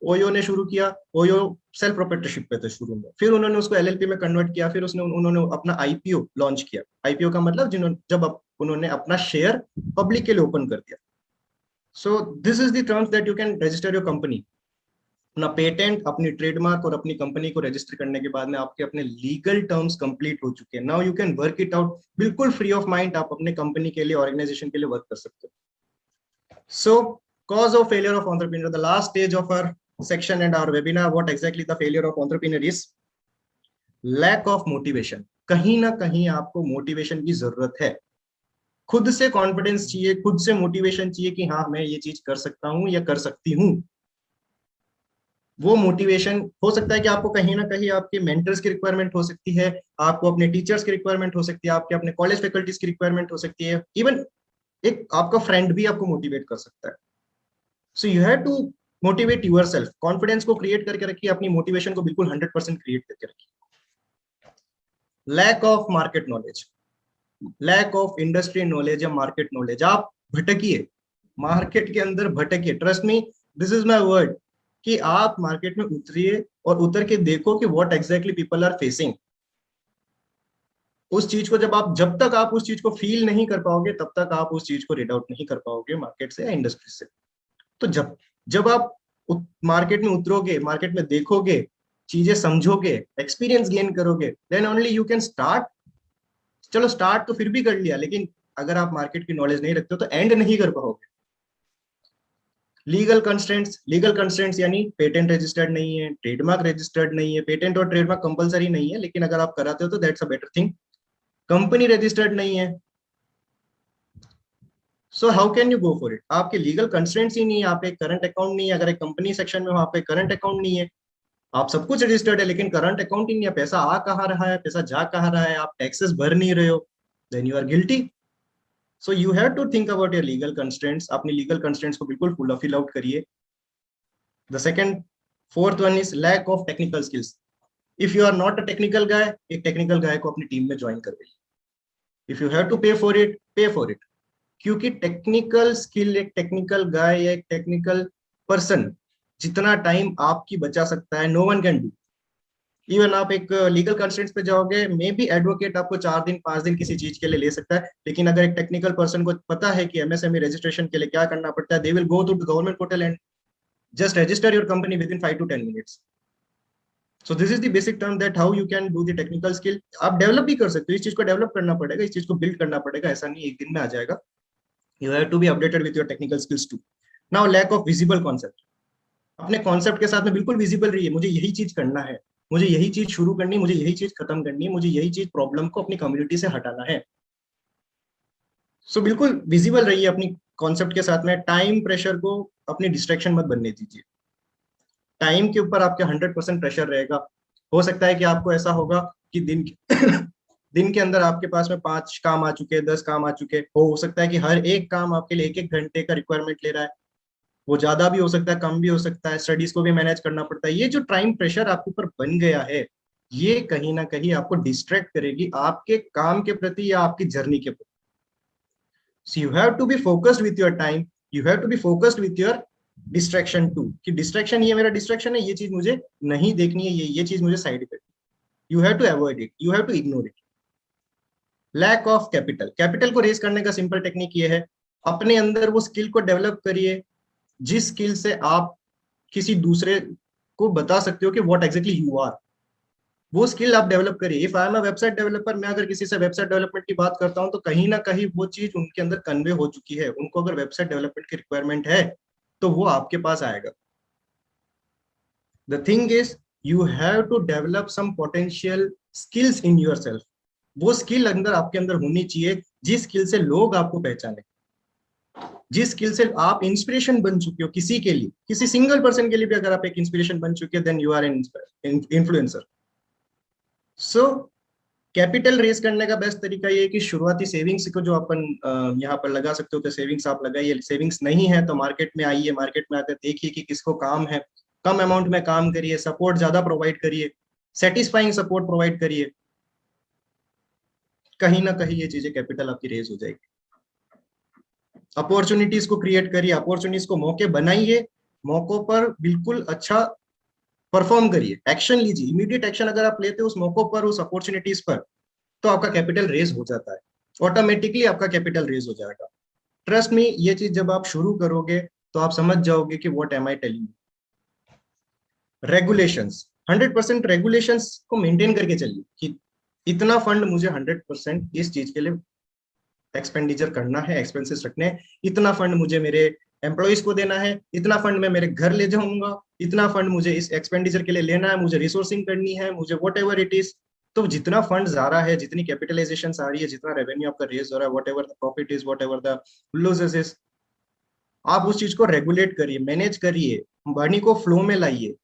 ओयो ने शुरू किया, ओयो सेल्फ प्रोप्राइटरशिप पे थे शुरू में, फिर उन्होंने उसको एलएलपी में कन्वर्ट किया, फिर उन्होंने अपना आईपीओ लॉन्च किया। आईपीओ का मतलब जिन्होंने जब उन्होंने अपना शेयर पब्लिक के लिए ओपन कर दिया। सो this is the terms that you can register your company. अपना पेटेंट, अपनी ट्रेडमार्क और अपनी कंपनी को रजिस्टर करने के बाद में आपके अपने लीगल टर्म्स कंप्लीट हो चुके हैं। Now you can work it out बिल्कुल फ्री ऑफ माइंड। आप अपने कंपनी के लिए, ऑर्गेनाइजेशन के लिए वर्क कर सकते हो। सो cause of failure of entrepreneur, the last stage of our section and our webinar, what exactly the failure of entrepreneur is? lack of motivation। कहीं ना कहीं आपको मोटिवेशन की जरूरत है। खुद से कॉन्फिडेंस चाहिए, खुद से मोटिवेशन चाहिए कि हाँ मैं ये चीज कर सकता हूँ या कर सकती हूँ। वो मोटिवेशन हो सकता है कि आपको कहीं ना कहीं आपके मेंटर्स की रिक्वायरमेंट हो सकती है, आपको अपने टीचर्स की रिक्वायरमेंट हो सकती है, आपके अपने कॉलेज फैकल्टीज की रिक्वायरमेंट हो सकती है, इवन एक आपका फ्रेंड भी आपको मोटिवेट कर सकता है। So you have to motivate yourself. Confidence को क्रिएट करके रखिए, अपनी मोटिवेशन को बिल्कुल 100% क्रिएट करके रखिए। Lack of market knowledge, lack of industry knowledge या मार्केट नॉलेज। आप भटकिए, मार्केट के अंदर भटकिए। Trust me, this is my word, कि आप मार्केट में उतरिए और उतर के देखो कि what exactly people are facing. उस चीज को जब तक आप उस चीज को फील नहीं कर पाओगे तब तक आप उस चीज को रीड आउट नहीं कर पाओगे मार्केट से या इंडस्ट्री से। तो जब जब आप मार्केट में उतरोगे, मार्केट में देखोगे, चीजें समझोगे, एक्सपीरियंस गेन करोगे, then only you can start. चलो स्टार्ट तो फिर भी कर लिया, लेकिन अगर आप मार्केट की नॉलेज नहीं रखते हो तो एंड नहीं कर पाओगे। लीगल कंस्ट्रेंट्स यानी पेटेंट रजिस्टर्ड नहीं है, ट्रेडमार्क रजिस्टर्ड नहीं है। पेटेंट और ट्रेडमार्क कंपलसरी नहीं है, लेकिन अगर आप कराते हो तो that's a better thing. Company registered नहीं है, so how can you go for it? आपके लीगल कंस्ट्रेंट्स ही नहीं है, आप एक करंट अकाउंट नहीं है। अगर एक कंपनी सेक्शन में वहां पे करंट अकाउंट नहीं है, आप सब कुछ रजिस्टर्ड है लेकिन करंट अकाउंट ही नहीं है, पैसा आ कहाँ रहा है, पैसा जा कहाँ रहा है, आप टैक्सेस भर नहीं रहे हो, then you are guilty. So you have to think about your legal constraints. अपनी लीगल कंस्ट्रेंट्स को बिल्कुल फुल फिल आउट करिए। The second, fourth one is lack of technical skills. If you are not a technical guy, एक technical guy को अपनी team में join करवाइए। If you have to pay for it, pay for it. क्योंकि technical skill, एक technical guy या एक technical person जितना टाइम आपकी बचा सकता है, no one can do. Even आप एक लीगल कंस्ट्रेंट्स पे जाओगे, मे बी एडवोकेट आपको 4 दिन 5 दिन किसी चीज के लिए ले सकता है, लेकिन अगर एक टेक्निकल पर्सन को पता है कि एमएसएमई रजिस्ट्रेशन के लिए क्या करना पड़ता है, they will go to government portal and just register your company within 5 to 10 minutes. So this is the basic term that how you can do the technical skill. आप develop भी कर सकते हो, इस चीज को डेवलप करना पड़ेगा, इस चीज को बिल्ड करना पड़ेगा, ऐसा नहीं एक दिन में आ जाएगा। You have to be updated with your technical skills too. Now lack of visible concept. अपने कॉन्सेप्ट के साथ में बिल्कुल विजिबल रहिए, मुझे यही चीज करना है, मुझे यही चीज शुरू करनी है, मुझे यही चीज खत्म करनी है, मुझे यही चीज प्रॉब्लम को अपनी कम्युनिटी से हटाना है। सो बिल्कुल विजिबल रहिए अपनी कॉन्सेप्ट के साथ में। टाइम प्रेशर को अपनी डिस्ट्रैक्शन मत बनने दीजिए। टाइम के ऊपर आपके 100% प्रेशर रहेगा। हो सकता है कि आपको ऐसा होगा कि दिन दिन के अंदर आपके पास में 5 काम आ चुके हैं, 10 काम आ चुके हैं, हो सकता है कि हर एक काम आपके लिए 1-1 घंटे का रिक्वायरमेंट ले रहा है। वो ज्यादा भी हो सकता है, कम भी हो सकता है, स्टडीज को भी मैनेज करना पड़ता है। ये जो टाइम प्रेशर आपके ऊपर बन गया है, ये कहीं ना कहीं आपको डिस्ट्रैक्ट करेगी आपके काम के प्रति या आपकी जर्नी के प्रति। So you have to be focused with your time, you have to be focused with your distraction too, कि डिस्ट्रैक्शन, ये मेरा डिस्ट्रैक्शन है, ये चीज मुझे नहीं देखनी है, ये चीज मुझे side effect, you have to avoid it, you have to ignore it. Lack of capital, capital को रेज करने का सिंपल टेक्निक ये है, अपने अंदर वो स्किल को डेवलप करिए जिस स्किल से आप किसी दूसरे को बता सकते हो कि व्हाट एग्जैक्टली यू आर। वो स्किल आप डेवलप करिए। If I am a website developer, मैं अगर किसी से वेबसाइट डेवलपमेंट की बात करता हूं तो कहीं ना कहीं वो चीज उनके अंदर कन्वे हो चुकी है। उनको अगर वेबसाइट डेवलपमेंट की रिक्वायरमेंट है तो वो आपके पास आएगा। The thing is, you have to develop some potential skills in yourself. वो स्किल अंदर आपके अंदर होनी चाहिए जिस स्किल से लोग आपको पहचाने, जिस स्किल से आप इंस्पिरेशन बन चुके हो किसी के लिए, किसी सिंगल पर्सन के लिए भी अगर आप एक इंस्पिरेशन बन चुके हो, then you are an influencer. So capital raise करने का बेस्ट तरीका ये है कि शुरुआती सेविंग्स को जो अपन यहाँ पर लगा सकते हो, तो सेविंग्स आप लगाइए। सेविंग्स नहीं है तो मार्केट में आइए, मार्केट में आकर देखिए कि किसको काम है, कम अमाउंट में काम करिए, सपोर्ट ज्यादा प्रोवाइड करिए, सेटिस्फाइंग सपोर्ट प्रोवाइड करिए। कहीं ना कहीं ये चीजें कैपिटल आपकी रेज हो जाएगी। अपॉर्चुनिटीज को क्रिएट करिए, अपॉर्चुनिटीज को मौके बनाइए, मौकों पर बिल्कुल अच्छा परफॉर्म करिए, एक्शन लीजिए, इमीडिएट एक्शन अगर आप लेते हो उस मौकों पर, उस अपॉर्चुनिटीज पर, तो आपका कैपिटल रेज हो जाता है, ऑटोमेटिकली आपका कैपिटल रेज हो जाएगा। ट्रस्ट मी, ये चीज जब आप शुरू करोगे तो आप समझ जाओगे कि what am I telling. Regulations, 100% regulations को मेंटेन करके चलिए कि इतना फंड मुझे 100% इस चीज के लिए एक्सपेंडिचर करना है, एक्सपेंसेस रखने हैं, इतना फंड मुझे मेरे एम्प्लॉइज को देना है, इतना फंड मैं मेरे घर ले जाऊंगा, इतना फंड मुझे इस एक्सपेंडिचर के लिए लेना है, मुझे रिसोर्सिंग करनी है, मुझे वट एवर इट इज। तो जितना फंड आ रहा है, जितनी कैपिटलाइजेशन आ रही है, जितना रेवेन्यू आपका रेज हो रहा है, what ever the profit is, what ever the losses is, आप उस चीज को रेगुलेट करिए, मैनेज करिए, मनी को फ्लो में लाइए।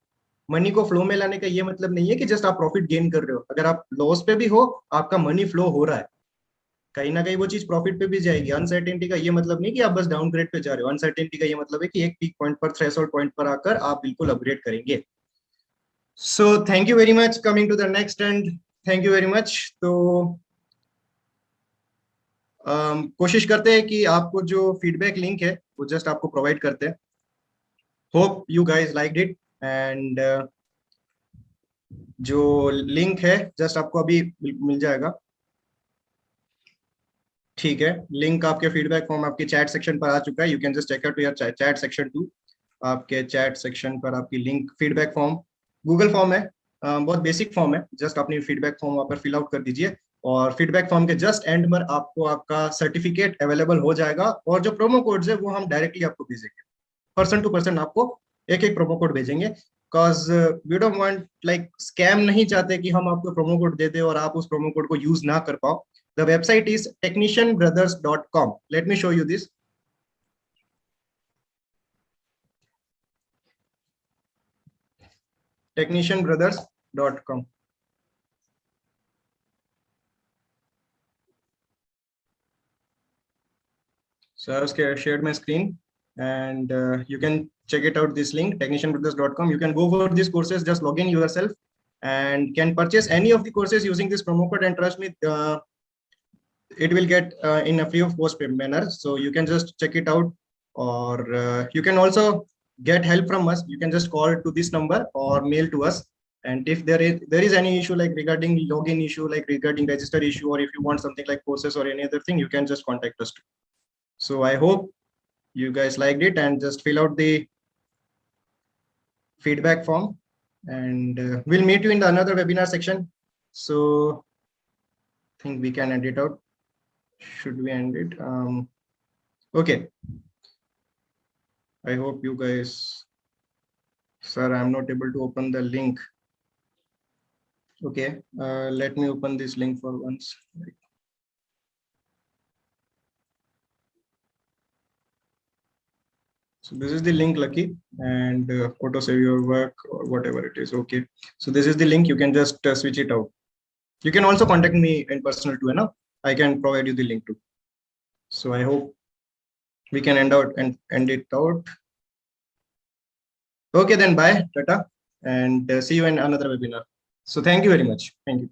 मनी को फ्लो में लाने का ये मतलब नहीं है कि जस्ट आप प्रॉफिट गेन कर रहे हो। अगर आप लॉस पे भी हो, आपका मनी फ्लो हो रहा है, कहीं ना कहीं वो चीज प्रॉफिट पे भी जाएगी। अनसर्टेनिटी का ये मतलब नहीं कि आप बस डाउनग्रेड पे जा रहे हो, अनसर्टेनिटी का ये मतलब है कि एक पीक पॉइंट पर, थ्रेशोल्ड पॉइंट पर आकर आप बिल्कुल अपग्रेड करेंगे। So thank you very much, coming to the next and thank you very much. तो कोशिश करते हैं कि आपको जो फीडबैक लिंक है वो जस्ट आपको प्रोवाइड करते हैं। Hope you guys like it and जो लिंक है जस्ट आपको अभी मिल जाएगा। ठीक है, लिंक आपके फीडबैक फॉर्म आपके चैट सेक्शन पर आ चुका है। You can just check out your chat section too. आपके चैट सेक्शन पर आपकी link feedback form, Google form है, बहुत बेसिक फॉर्म है, जस्ट अपनी फीडबैक फॉर्म वहाँ पर फिल आउट कर दीजिए और फीडबैक फॉर्म के जस्ट एंड पर आपको आपका सर्टिफिकेट अवेलेबल हो जाएगा। और जो प्रोमो कोड्स है वो हम डायरेक्टली आपको भेजेंगे, पर्सन टू पर्सन आपको एक एक प्रोमो कोड भेजेंगे। Because we don't want, like scam नहीं चाहते कि हम आपको प्रोमो कोड दे दें और आप उस प्रोमो कोड को यूज ना कर पाओ। The website is technicianbrothers.com. Let me show you this. technicianbrothers.com. So I have shared my screen and you can check it out, this link, technicianbrothers.com. You can go for these courses, just log in yourself and can purchase any of the courses using this promo code, and trust me, it will get in a free of cost manner. So you can just check it out, or you can also get help from us. You can just call to this number or mail to us. And if there is any issue like regarding login issue, like regarding register issue, or if you want something like courses or any other thing, you can just contact us too. So I hope you guys liked it, and just fill out the feedback form, and we'll meet you in the another webinar section. So I think we can end it out. Should we end it? Okay. I hope you guys, sir, I'm not able to open the link. Okay, let me open this link for once. So this is the link, Lucky, and auto save your work or whatever it is. Okay, so this is the link. You can just switch it out. You can also contact me in personal too, and I can provide you the link too. So I hope we can end it out. Okay, then bye, Tata, and see you in another webinar. So thank you very much. Thank you.